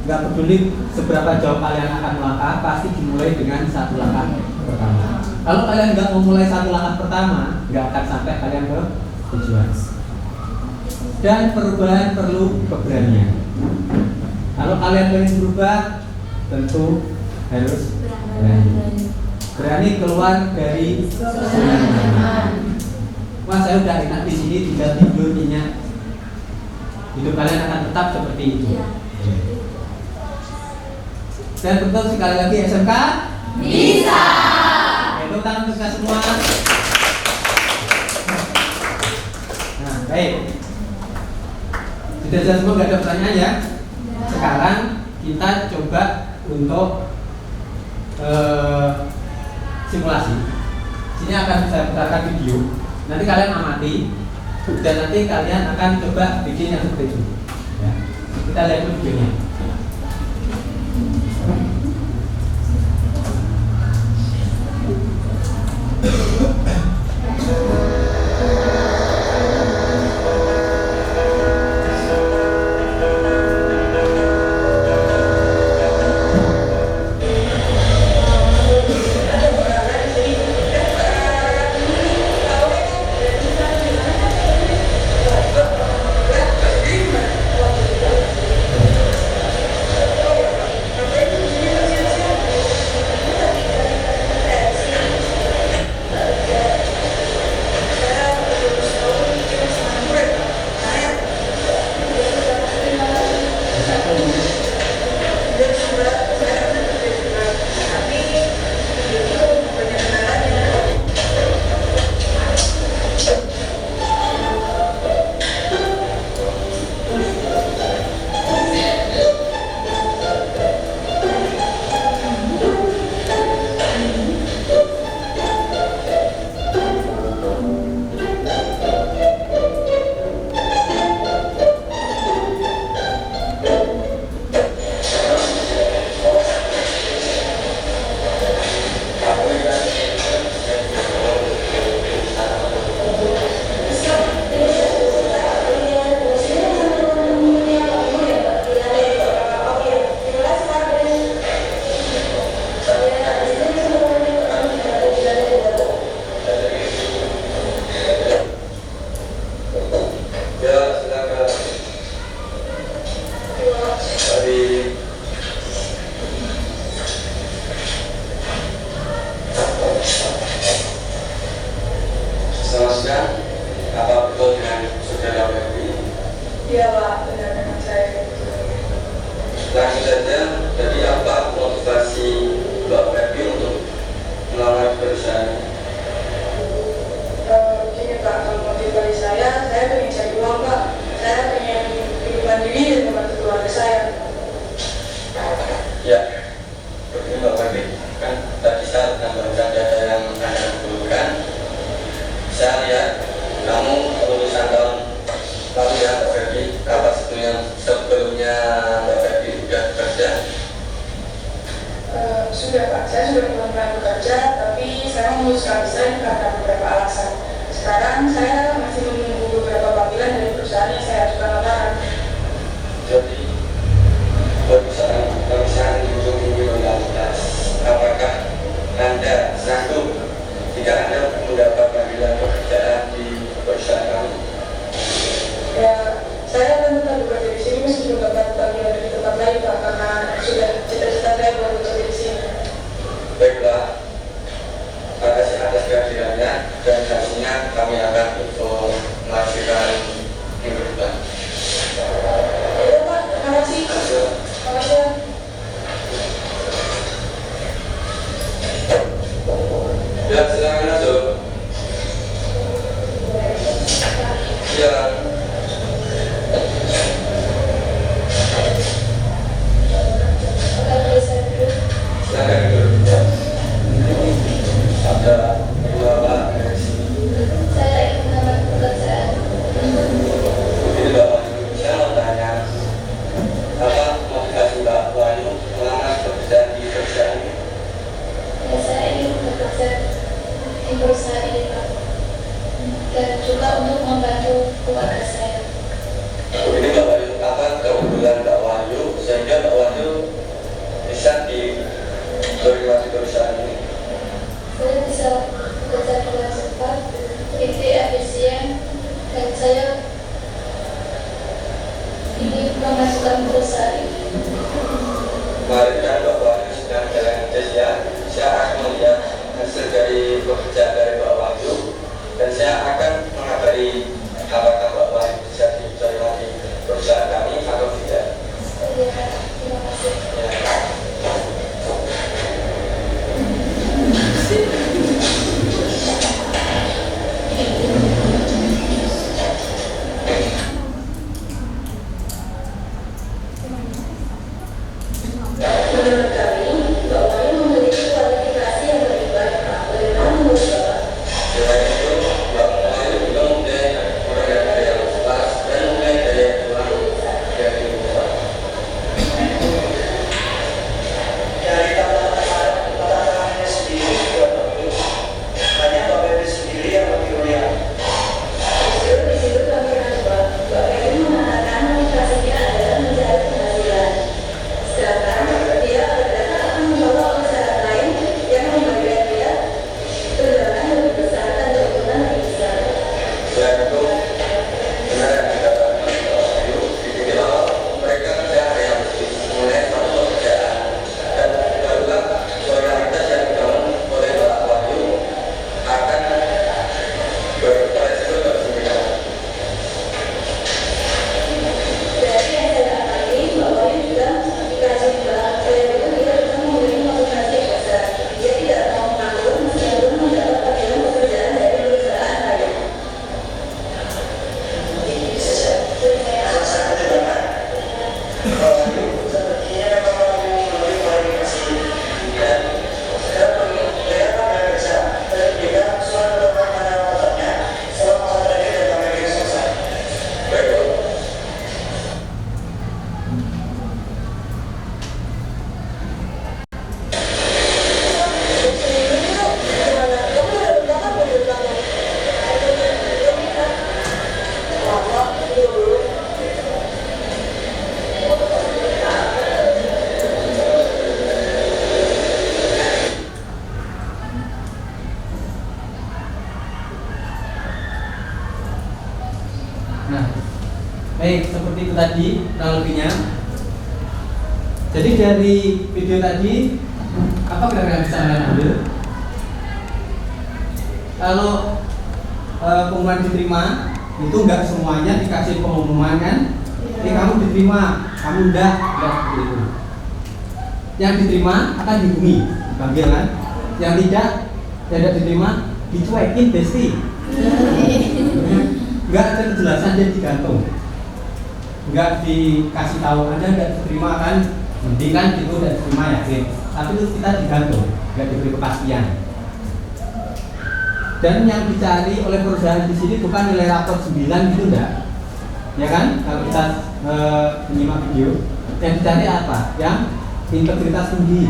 Gak peduli seberapa jauh kalian akan melangkah, pasti dimulai dengan 1 langkah pertama. Kalau kalian nggak memulai 1 langkah pertama, nggak akan sampai kalian ke tujuan. Dan perubahan perlu keberanian. Kalau kalian ingin berubah, tentu harus berani keluar dari zona nyaman. Wah, saya udah enak di sini, tinggal tidur nyenyak. Hidup kalian akan tetap seperti itu. Dan betul sekali lagi SMK Bisa. Tepuk tangan untuk kita semua. Nah, baik. Sudah jelas semua, nggak ada pertanyaan ya? Sekarang kita coba untuk simulasi. Sini akan saya putarkan video. Nanti kalian amati dan nanti kalian akan coba bikin yang seperti itu. Ya. Kita lihat dulu videonya. Ini memasukkan perusahaan ini Nah, baik, seperti itu tadi kurang lebihnya. Jadi dari video tadi apa kira-kira bisa kalian ambil? Kalau pengumuman diterima itu enggak semuanya dikasih pengumuman kan? Ini kamu diterima, kamu enggak seperti itu. Yang diterima akan dihubungi, dipanggil kan? Yang tidak diterima dicuekin besti. Enggak ada kejelasan, dia digantung. Enggak dikasih tahu Anda enggak diterima kan? Mending kan itu udah diterima yakin. Tapi itu kita digantung, enggak diberi kepastian. Dan yang dicari oleh perusahaan di sini bukan nilai rapor 9 gitu enggak? Ya kan? Kalau kita menyimak video, yang dicari apa? Yang integritas tinggi.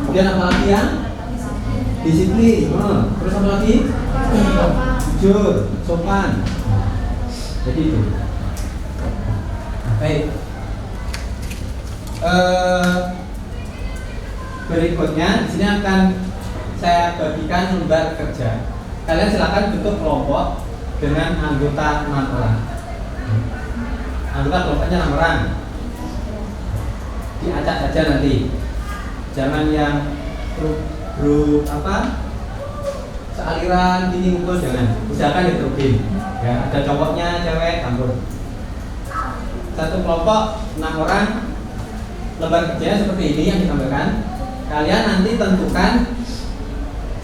Kemudian apa lagi yang disiplin. Terus apa lagi? Jujur, sopan. Jadi itu. Baik. Berikutnya di sini akan saya bagikan lembar kerja. Kalian silakan bentuk kelompok dengan anggota 6 orang. Anggota kelompoknya 6 orang. Diacak saja nanti. Jangan yang grup sealiran gini ngumpul, jangan. Usahakan diterukin. Ya, ada cowoknya, cewek, campur. Satu kelompok 6 orang. Lembar kerjanya seperti ini yang ditampilkan. Kalian nanti tentukan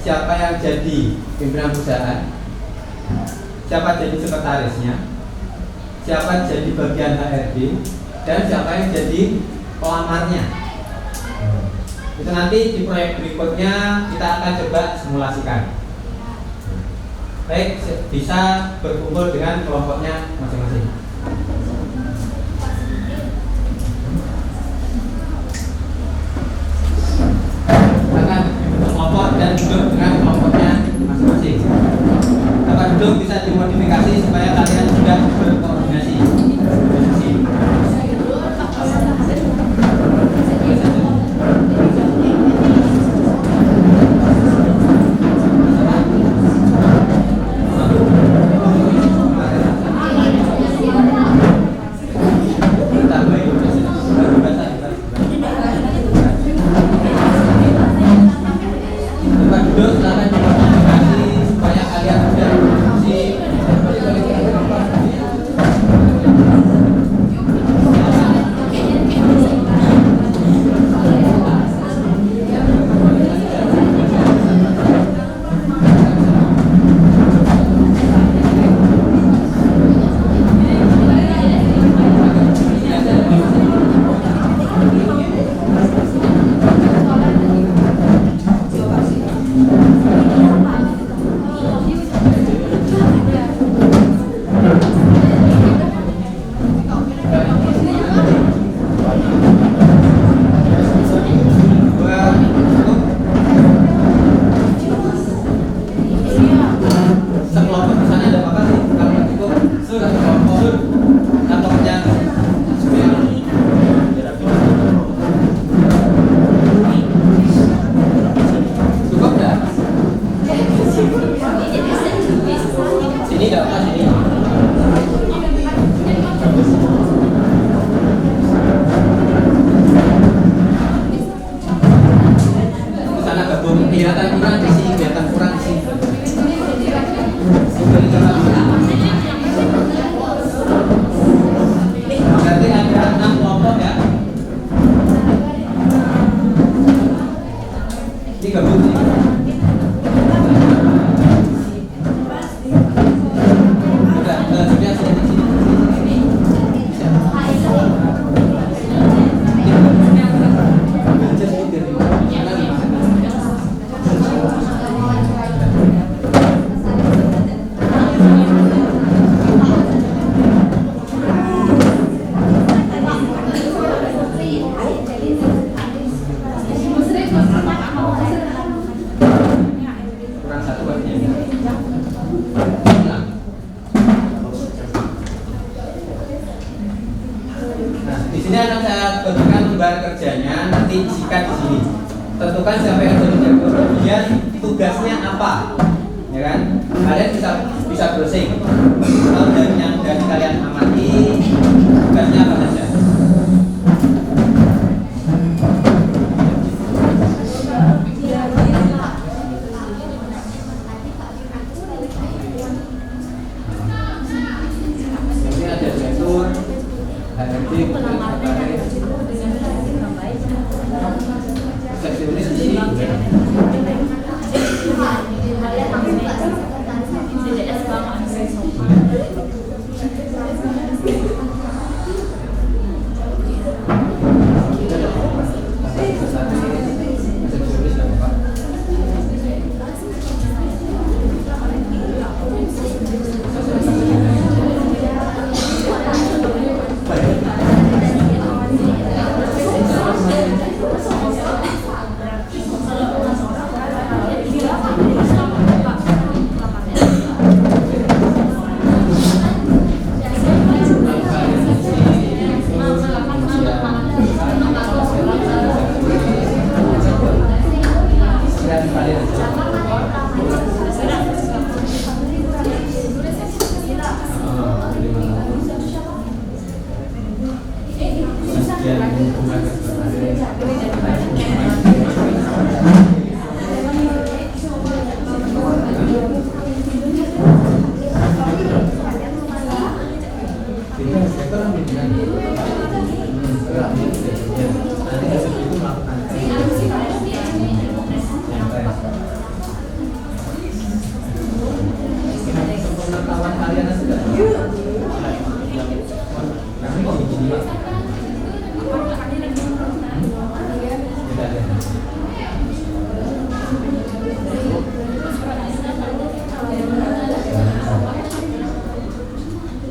siapa yang jadi pimpinan perusahaan, siapa jadi sekretarisnya, siapa jadi bagian HRD, dan siapa yang jadi pelamarnya. Itu nanti di proyek berikutnya kita akan coba simulasikan. Baik, bisa berkumpul dengan kelompoknya masing-masing. Akan kelompok dan duduk dengan kelompoknya masing-masing. Dapat duduk bisa dimodifikasi supaya kalian sudah berkoordinasi. Tentukan siapa yang jadi jago, kemudian tugasnya apa, ya kan? Kalian bisa browsing. Kalau dari pelamarnya yang itu dengan versi terbaik. Seksiunis di sini. CDS Bang Andre Sopan.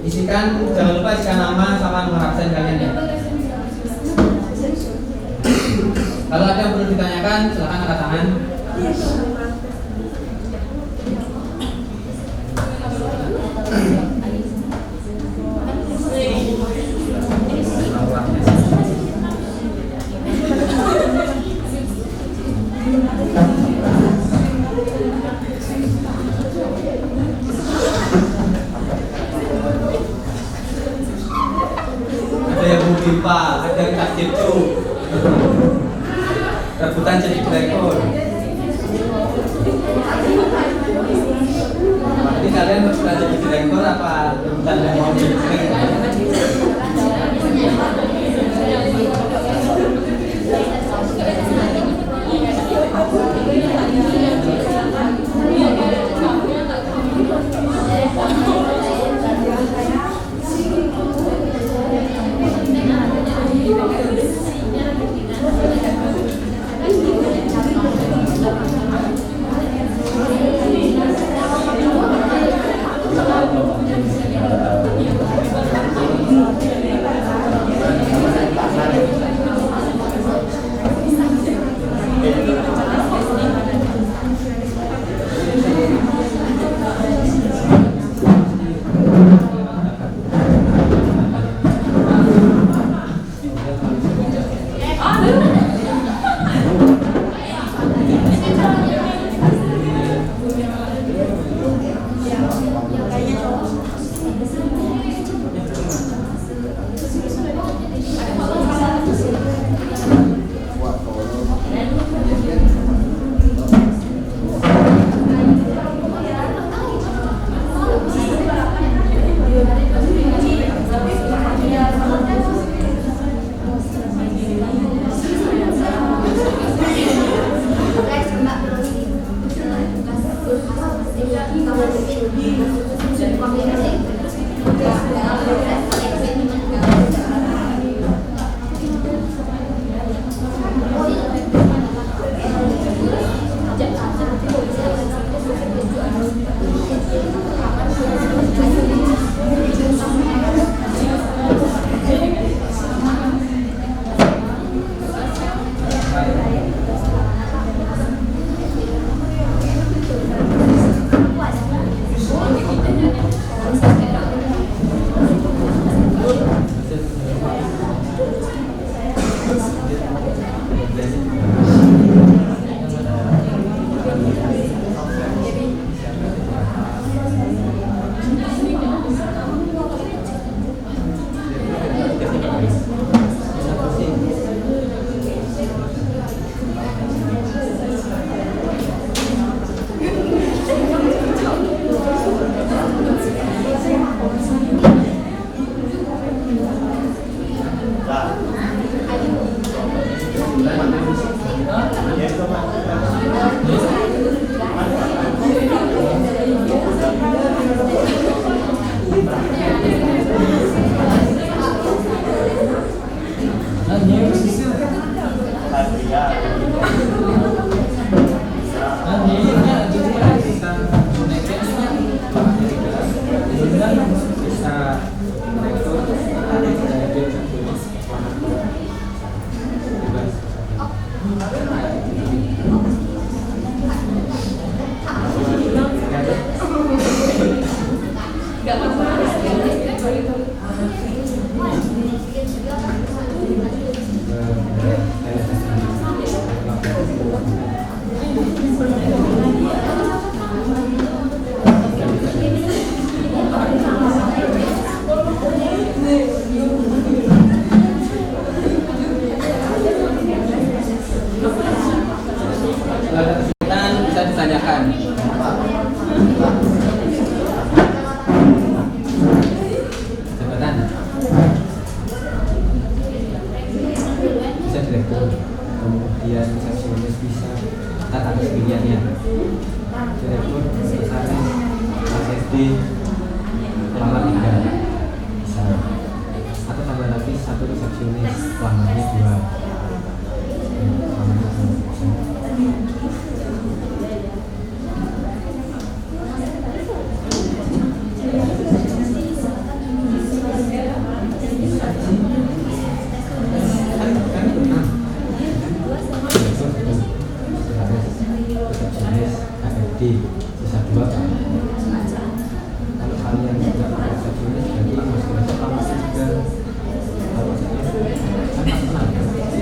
Isikan, jangan lupa isikan nama sama nomor absen kalian ya. Kalau ada yang perlu ditanyakan, silakan angkat tangan. Pak, ada yang tak itu rebutan jadi direktur. Jadi kalian rebutan jadi direktur apa rebutan yang mau jadi direktur? Kesulitan bisa ditanyakan. Jabatan bisa direktur, kemudian seksionis bisa tata pilihannya. Direktur, komisaris, SD, lamar 3 bisa. Atau tambah lagi 1 resepsionis, lamarnya 2. Lamarnya 2 bisa. Bisa 2 kan? Kalau kalian tidak pakai resepsionis berarti masih besok lama juga. Kalau resepsionis kan senang ya.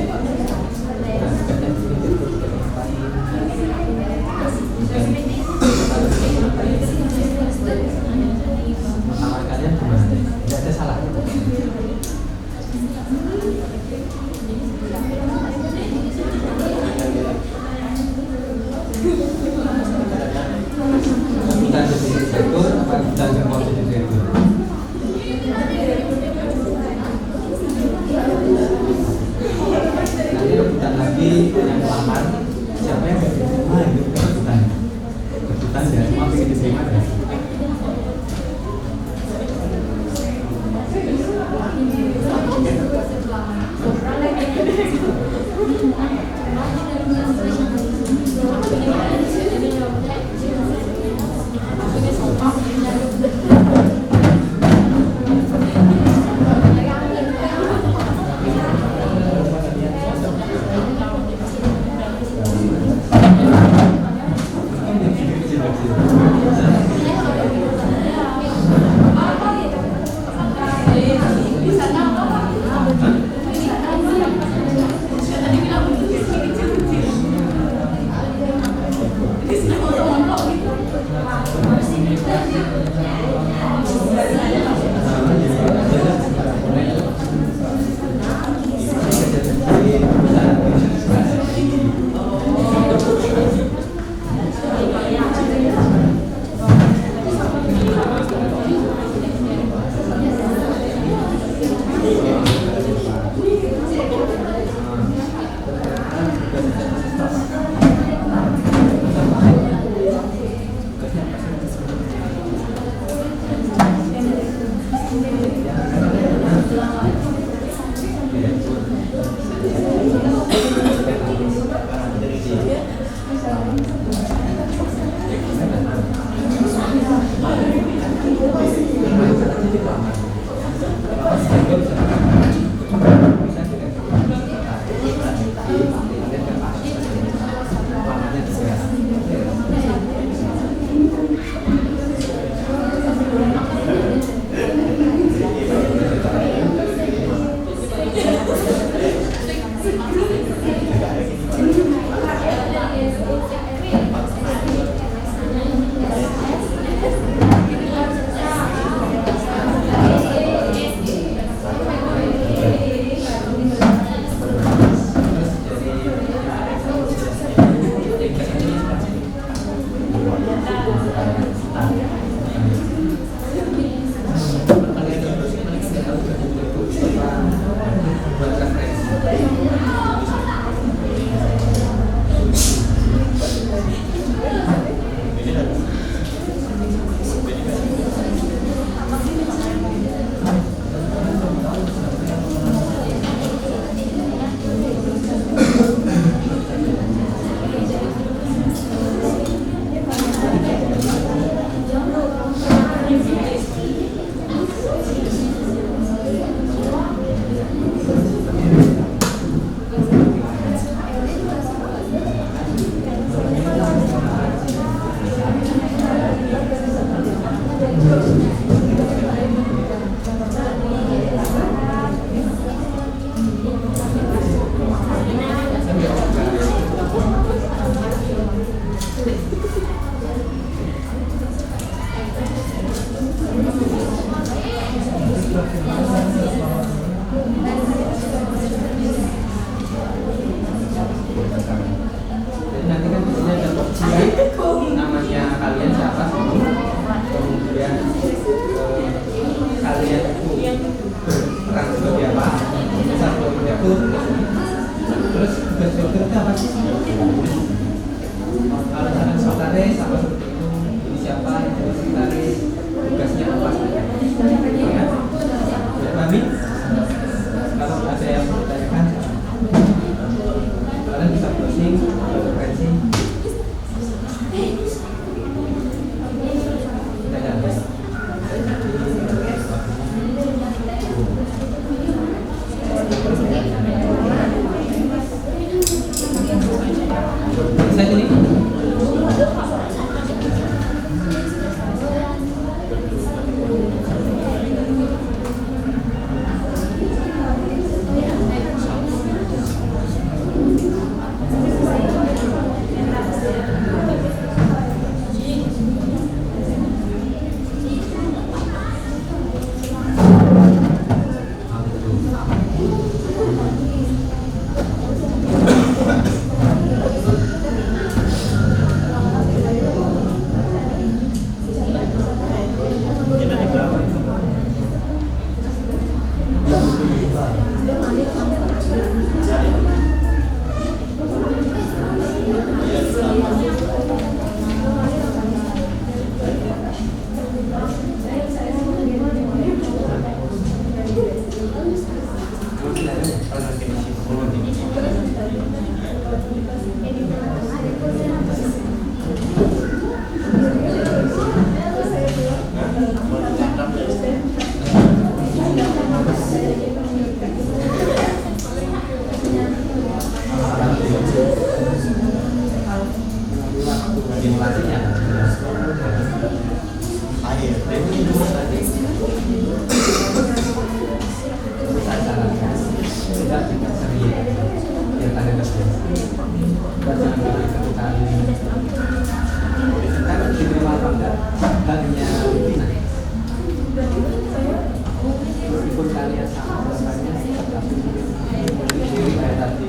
kalian sama rasanya diri kayak tadi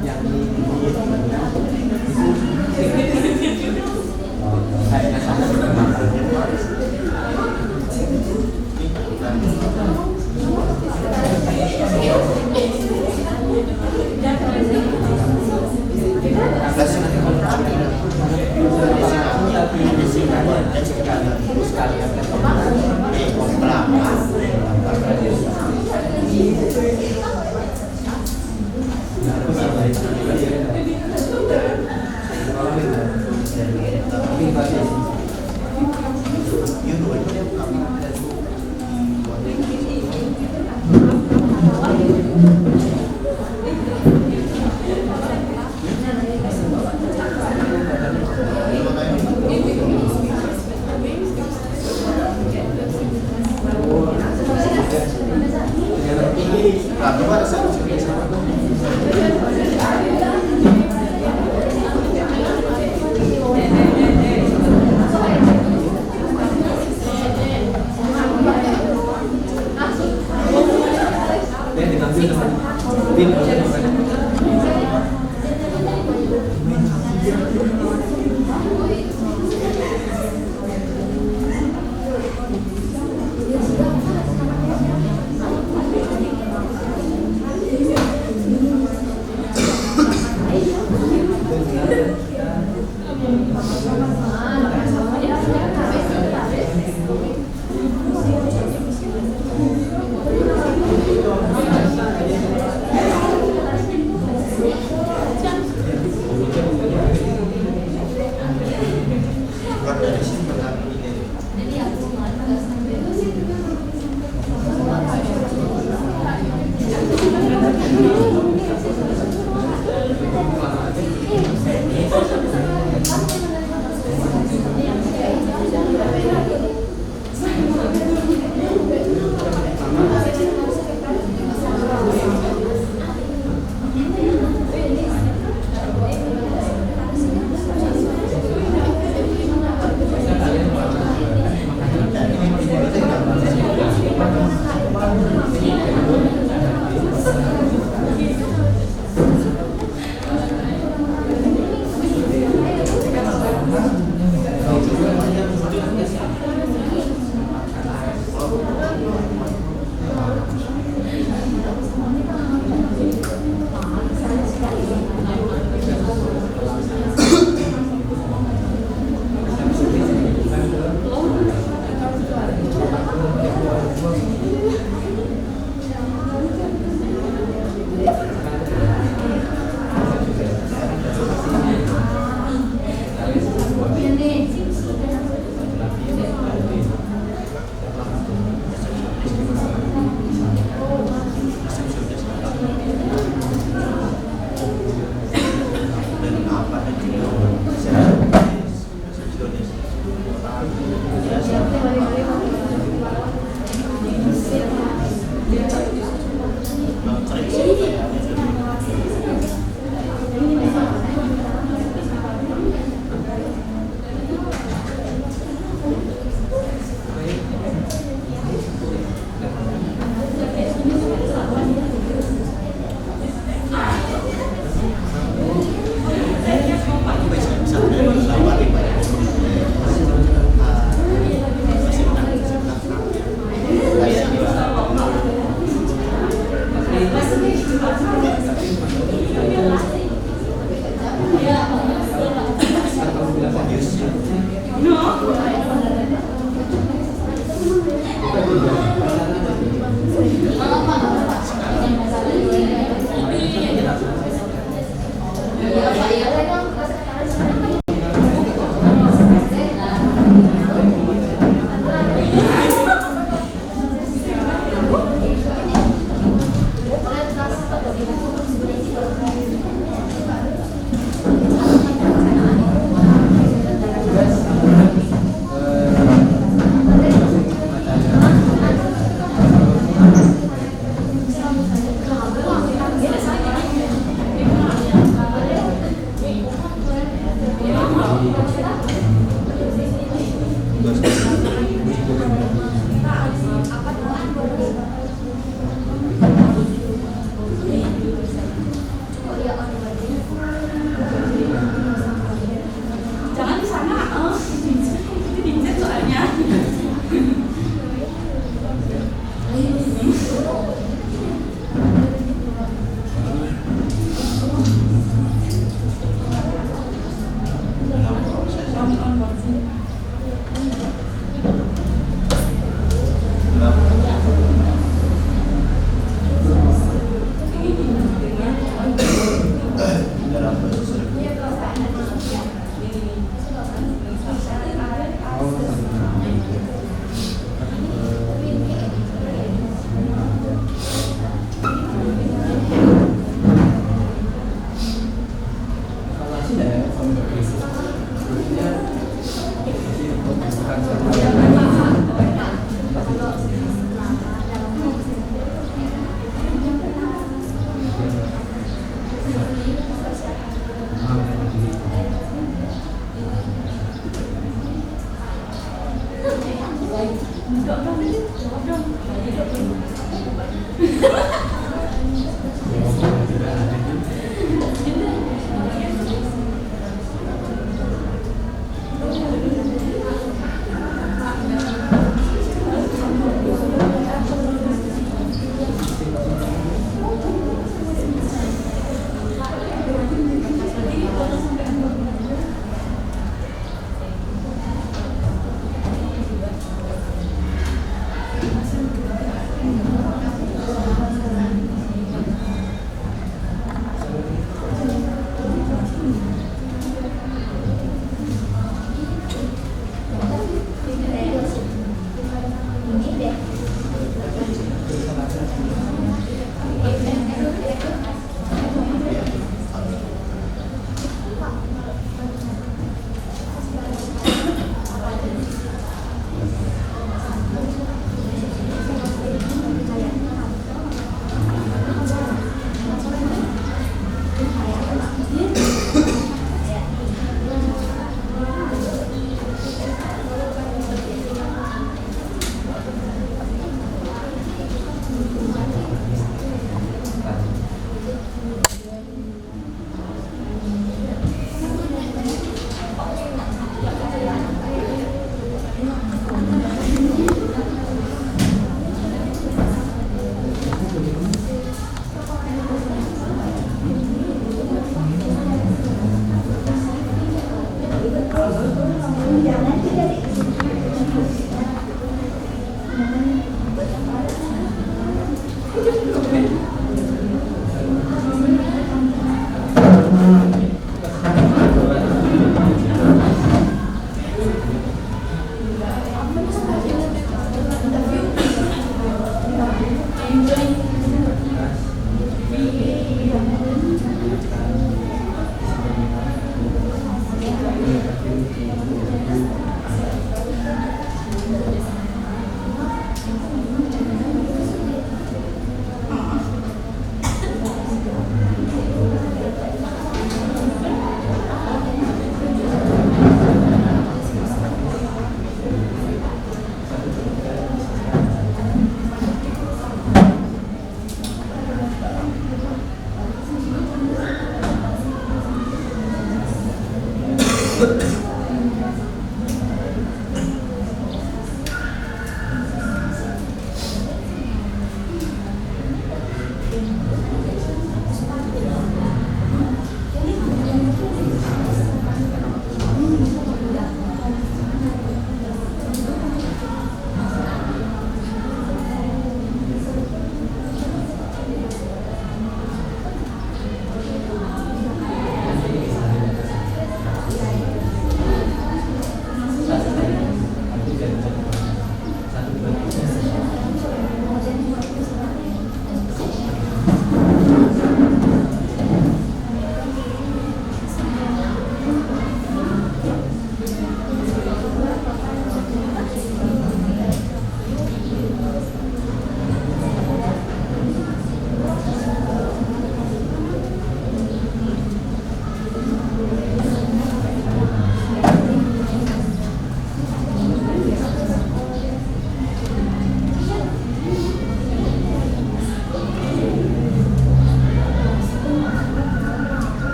yang ini kayaknya sama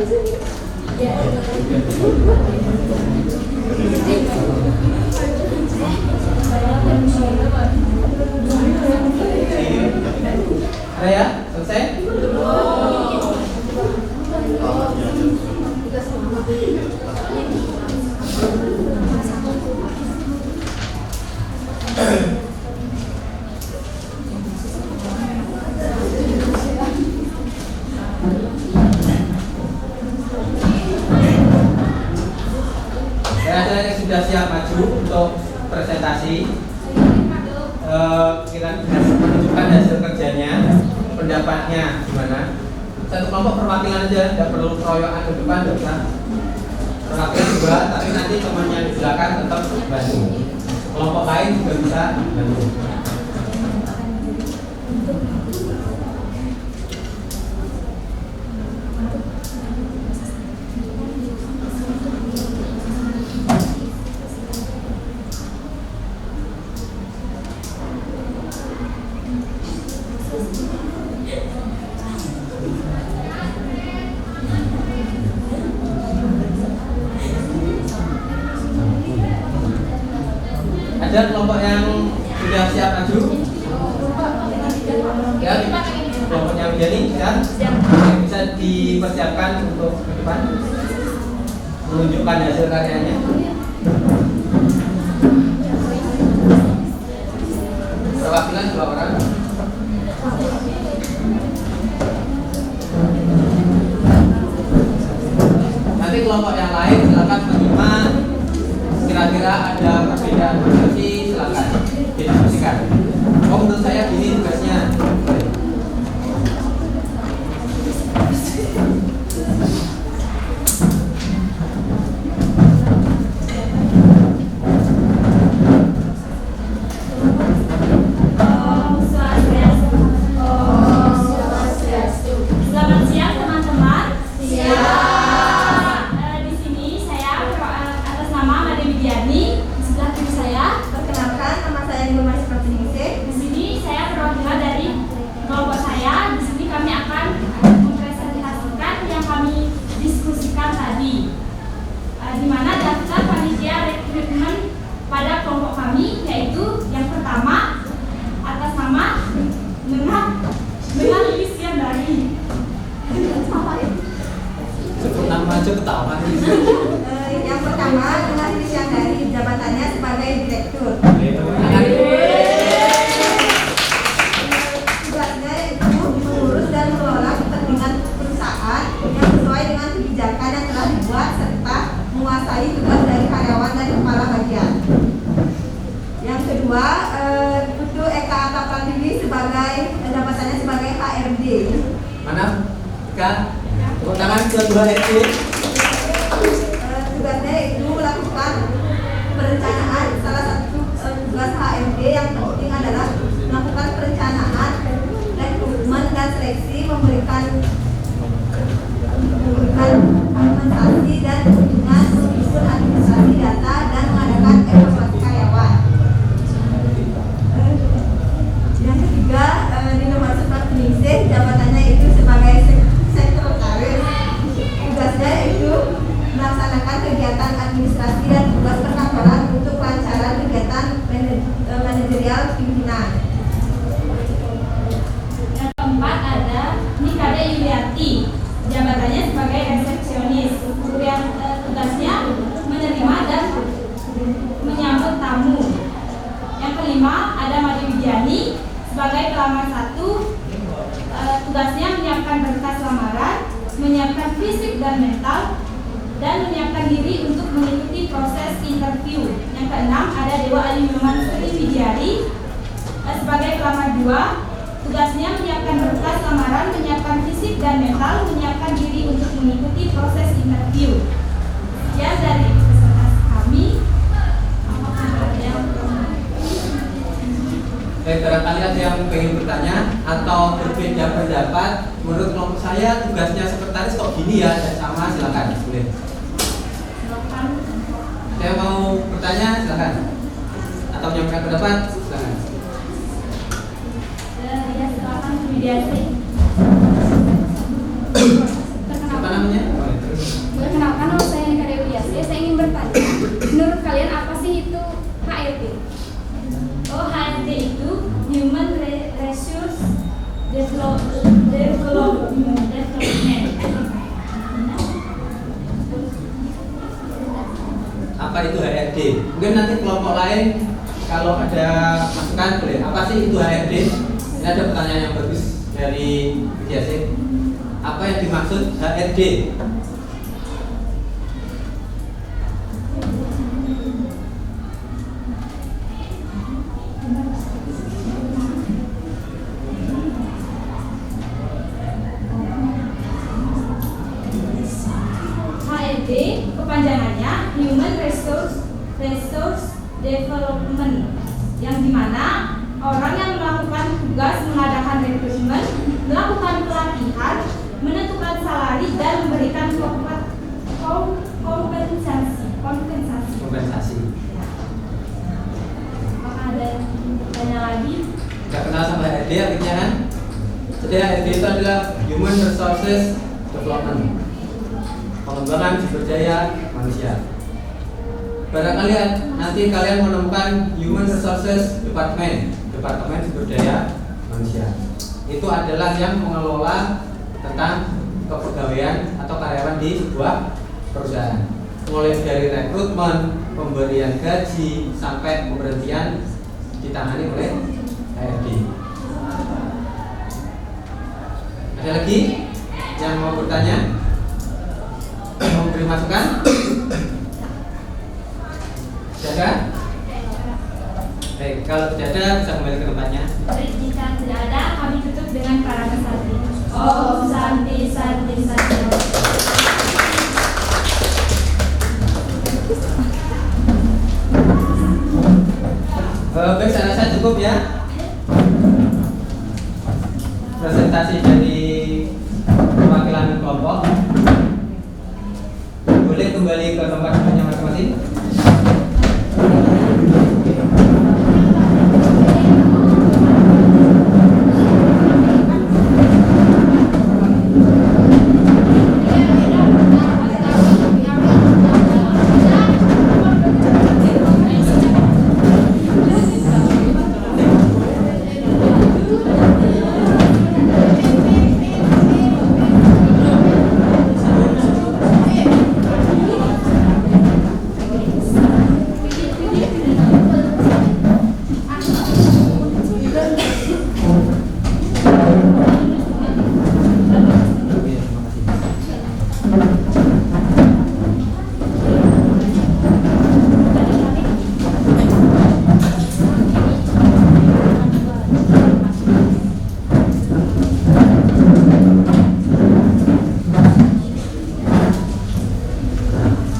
Ada ya? Selesai? Ada yang sudah siap maju untuk presentasi. Kita menunjukkan hasil kerjanya, pendapatnya gimana. Satu kelompok perwakilan aja, tidak perlu keroyokan ke depan, tidak usah. Perwakilan juga, tapi nanti temannya di belakang tetap bantu. Kelompok lain juga bisa bantu. Ada kelompok yang sudah siap maju? Ya, kelompoknya menjadi siap? Bisa dipersiapkan untuk ke depan menunjukkan hasil karyanya. Perwakilan 2 orang. Nanti kelompok yang lain silakan menyimak. Kira-kira ada perbedaan persepsi, silakan didiskusikan. Oh, menurut saya gini tugasnya. Selamat siang teman-teman. Di sini saya atas nama Made Widiani. Di sebelah kiri saya, Perkenalkan, nama saya Ibu Mas Pratiningse. di sini saya perwakilan dari kelompok saya. Di sini kami akan mempresentasikan yang kami diskusikan tadi. Di mana daftar panitia rekrutmen pada kelompok kami, yaitu yang pertama atas nama Menang Lisian dari. Sebut nama aja ketawa. Yang pertama adalah Lisian dari, jabatannya sebagai direktur. Tugasnya itu mengurus dan mengelola kepentingan perusahaan yang sesuai dengan kebijakan yang telah dibuat serta menguasai tugas dari karyawan dan kepala bagian. Yang kedua, itu Eka Atta Pratiwi sebagai jabatannya sebagai HRD. Mana? Kak? Tepuk tangan kedua HRD. Tugasnya itu melakukan perencanaan. Salah satu tugas HRD yang penting adalah melakukan perencanaan, rekrutmen dan seleksi, memberikan kompensasi dan kunjungan, menyusun administrasi data dan mengadakan evaluasi karyawan. Yang ketiga, Nino Masuk Pratiningse, jabatannya itu sebagai sekretaris. Tugasnya itu melaksanakan kegiatan administrasi dan tugas perkantoran untuk kelancaran kegiatan manajerial pimpinan. Yang keempat ada Nikade Yuliati, jabatannya sebagai resepsionis. Tugasnya menerima dan menyambut tamu. Yang kelima ada Made Widiani sebagai pelamar 1. Tugasnya menyiapkan berkas lamaran, menyiapkan fisik dan mental, dan menyiapkan diri untuk mengikuti proses interview. Yang keenam ada Dewa Alinuman Sri Widiari sebagai pelamar 2. Tugasnya menyiapkan berkas lamaran, menyiapkan fisik dan mental, menyiapkan diri untuk mengikuti proses interview. Ya, dari presentasi kami. Apakah ada yang Barangkali ada yang pengen bertanya atau berbeda pendapat. Menurut kelompok saya tugasnya sekretaris kok gini ya, dan sama, silakan boleh. Saya mau bertanya, silakan. Atau menyampaikan pendapat, silakan. ya silakan mediasi. Apa namanya? Boleh. HRD. Mungkin nanti kelompok lain kalau ada masukan boleh. Apa sih itu HRD? Ini ada pertanyaan yang bagus dari Yasin. Apa yang dimaksud HRD? HRD kepanjangannya Human Resource Development, yang dimana orang yang melakukan tugas mengadakan rekrutmen, melakukan pelatihan, menentukan salari dan memberikan kompensasi. Apakah ada tanya lagi? Gak kenal sama HRD artinya kan? Jadi HRD itu adalah Human Resources Development, pengembangan sumber daya manusia. Barangkali nanti kalian menemukan Human Resources Department, Departemen Sumber Daya Manusia. Itu adalah yang mengelola tentang kepegawaian atau karyawan di sebuah perusahaan. Mulai dari rekrutmen, pemberian gaji, sampai pemberhentian ditangani oleh HRD. Ada lagi yang mau bertanya? Mau beri masukan? Tidak? Baik, kalau tidak ada bisa kembali ke tempatnya. Baik, jika tidak ada, kami tutup dengan para santi. Om Santi Santi Santi. Baik, saya rasa cukup ya. Presentasi dari perwakilan kelompok. Boleh kembali ke tempatnya masing-masing.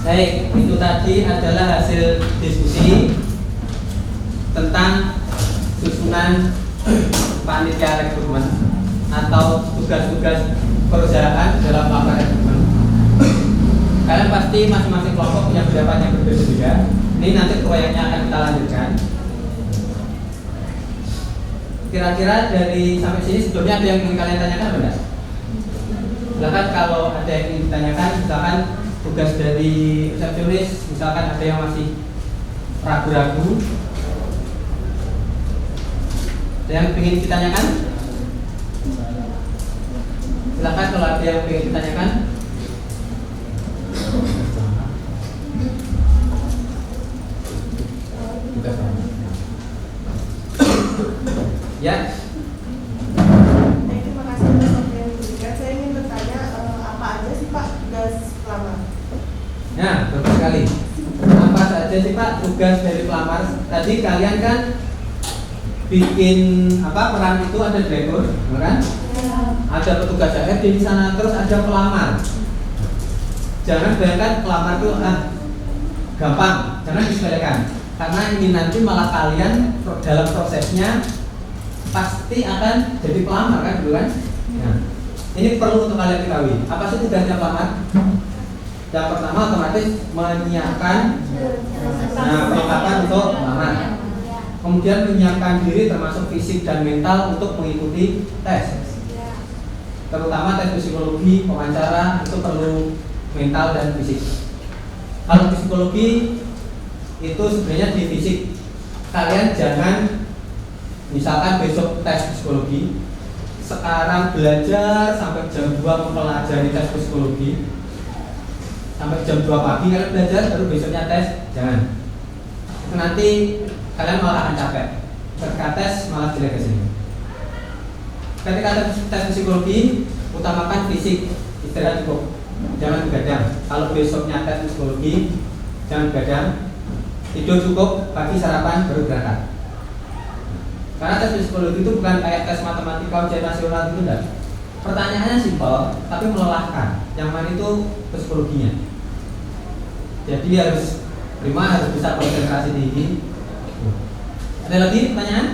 Baik, itu tadi adalah hasil diskusi tentang susunan panitia rekrutmen atau tugas-tugas perusahaan dalam melakukan rekrutmen. Kalian pasti masing-masing kelompok punya pendapat yang berbeda-beda. Ini nanti proyeknya akan kita lanjutkan. Kira-kira dari sampai sini sebelumnya ada yang ingin kalian tanyakan enggak? Silakan kalau ada yang ingin ditanyakan, misalkan tugas dari resepsionis, misalkan ada yang masih ragu-ragu, ada yang ingin ditanyakan? Silakan kalau ada yang ingin ditanyakan. Ya. Terima kasih atas waktu yang diberikan. Saya ingin bertanya apa aja sih Pak tugas pelamar? Nah, bagus sekali. Apa saja sih Pak tugas dari pelamar? Tadi kalian kan bikin peran itu ada direktur, kan? Ada petugas HRD di sana, terus ada pelamar. Jangan bayangkan pelamar itu gampang, jangan disepelekan. Karena ini nanti malah kalian dalam prosesnya pasti akan jadi pelamar kan, dulu kan? Nah, ini perlu untuk kalian ketahui. Apa sih tugasnya pelamar? Yang pertama otomatis menyiapkan perlengkapan untuk pelamar. Kemudian menyiapkan diri termasuk fisik dan mental untuk mengikuti tes. Terutama tes psikologi, wawancara itu perlu mental dan fisik. Kalau psikologi itu sebenarnya di fisik. Kalian jangan misalkan besok tes psikologi, sekarang belajar sampai jam 2 mempelajari tes psikologi, sampai jam 2 pagi kalian belajar baru besoknya tes, jangan. itu nanti kalian malah akan capek. Ketika tes malah jelek ke sini. Ketika tes psikologi, utamakan fisik, istirahat cukup, jangan begadang. Kalau besoknya tes psikologi, jangan begadang, tidur cukup, pagi sarapan baru berangkat. Karena tes psikologi itu bukan kayak tes matematika ujian nasional gitu, enggak. Pertanyaannya simpel, tapi melelahkan. Yang mana itu psikologinya. Jadi harus bisa konsentrasi tinggi. Ada lagi pertanyaan?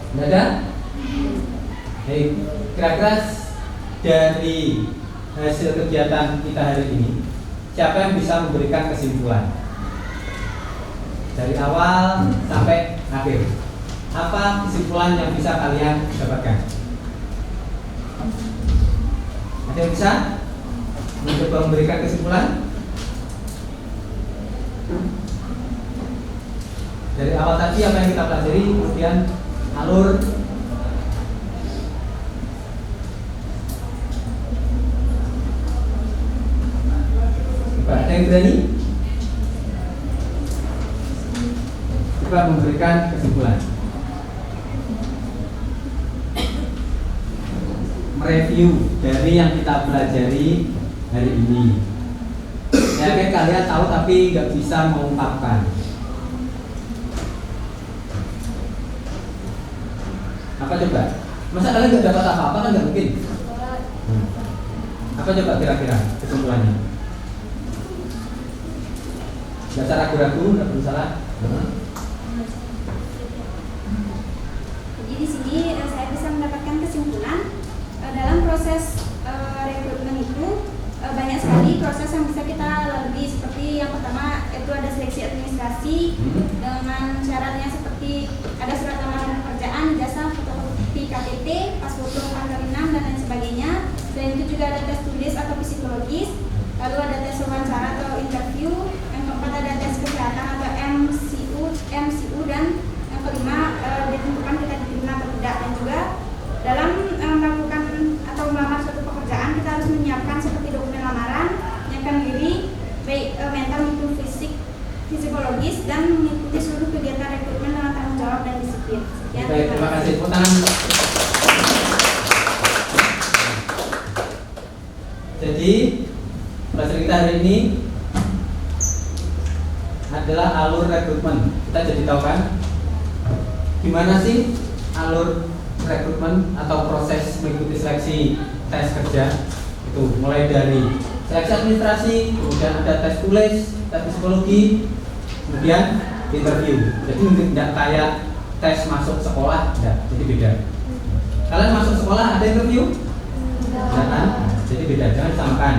Tidak ada? Baik, kira-kira dari hasil kegiatan kita hari ini, siapa yang bisa memberikan kesimpulan? Dari awal sampai akhir, apa kesimpulan yang bisa kalian dapatkan? Ada yang bisa mencoba memberikan kesimpulan? Dari awal tadi apa yang kita pelajari, kemudian alur. Ada yang berani? Coba memberikan kesimpulan. Mereview dari yang kita pelajari hari ini. Ya, kan kalian tahu tapi nggak bisa mengungkapkan. Apa coba? Masa kalian nggak dapat apa-apa kan nggak mungkin. Apa coba kira-kira kesimpulannya? Gak usah ragu-ragu, nggak perlu salah. Jadi di sini saya bisa mendapatkan kesimpulan dalam proses rekrutmen itu banyak sekali proses yang bisa kita lalui. Seperti yang pertama itu ada seleksi administrasi dengan syaratnya seperti ada surat lamaran pekerjaan, jasa, fotokopi KTP, paspor tanggal 6 dan lain sebagainya. Selain itu juga ada tes tulis atau psikologis, lalu ada tes wawancara atau interview. Yang keempat ada tes kesehatan atau MCU dan yang kelima ditentukan kita diterima atau tidak. Dan juga dalam melakukan atau melamar suatu pekerjaan kita harus menyiapkan seperti dokumen lamaran, menyiapkan diri baik mental maupun psikologis dan mengikuti seluruh kegiatan rekrutmen dengan tanggung jawab dan disiplin. Sekian. Baik, terima kasih. Tepuk tangan. Jadi pelajaran kita hari ini adalah alur rekrutmen. Kita jadi tahu kan gimana sih alur rekrutmen atau proses mengikuti seleksi tes kerja itu, mulai dari seleksi administrasi, kemudian ada tes tulis, tes psikologi, kemudian interview. Jadi tidak kayak tes masuk sekolah, tidak, jadi beda. Kalian masuk sekolah ada interview? Jangan, jadi beda, jangan disamakan.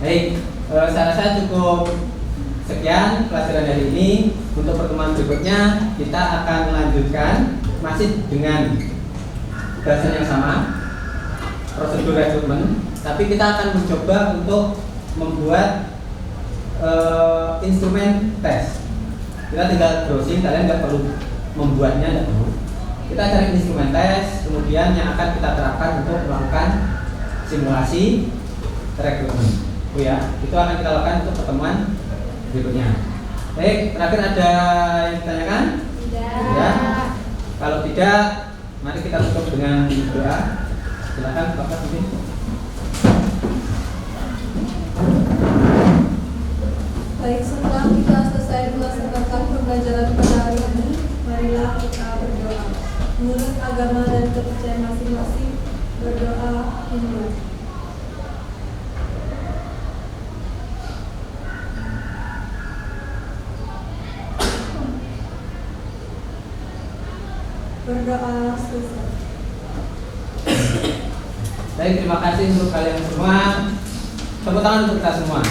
Baik, saya rasa cukup sekian pelajaran hari ini. Untuk pertemuan berikutnya kita akan melanjutkan masih dengan bahasan yang sama, prosedur rekrutmen, tapi kita akan mencoba untuk membuat instrumen tes. Kita tinggal browsing, kalian nggak perlu membuatnya, nggak perlu. Kita cari instrumen tes, kemudian yang akan kita terapkan untuk melakukan simulasi rekrutmen. Ya, itu akan kita lakukan untuk pertemuan berikutnya. Baik, terakhir ada yang ditanyakan? Tidak. Ya. Kalau tidak, mari kita tutup dengan doa. Silakan Bapak Bibi. Baik, setelah kita selesai melaksanakan pembelajaran pada hari ini, marilah kita berdoa. Menurut agama dan kepercayaan masing-masing, berdoa Hindu. Berdoa selesai. Baik, terima kasih untuk kalian semua. Tepuk tangan untuk kita semua.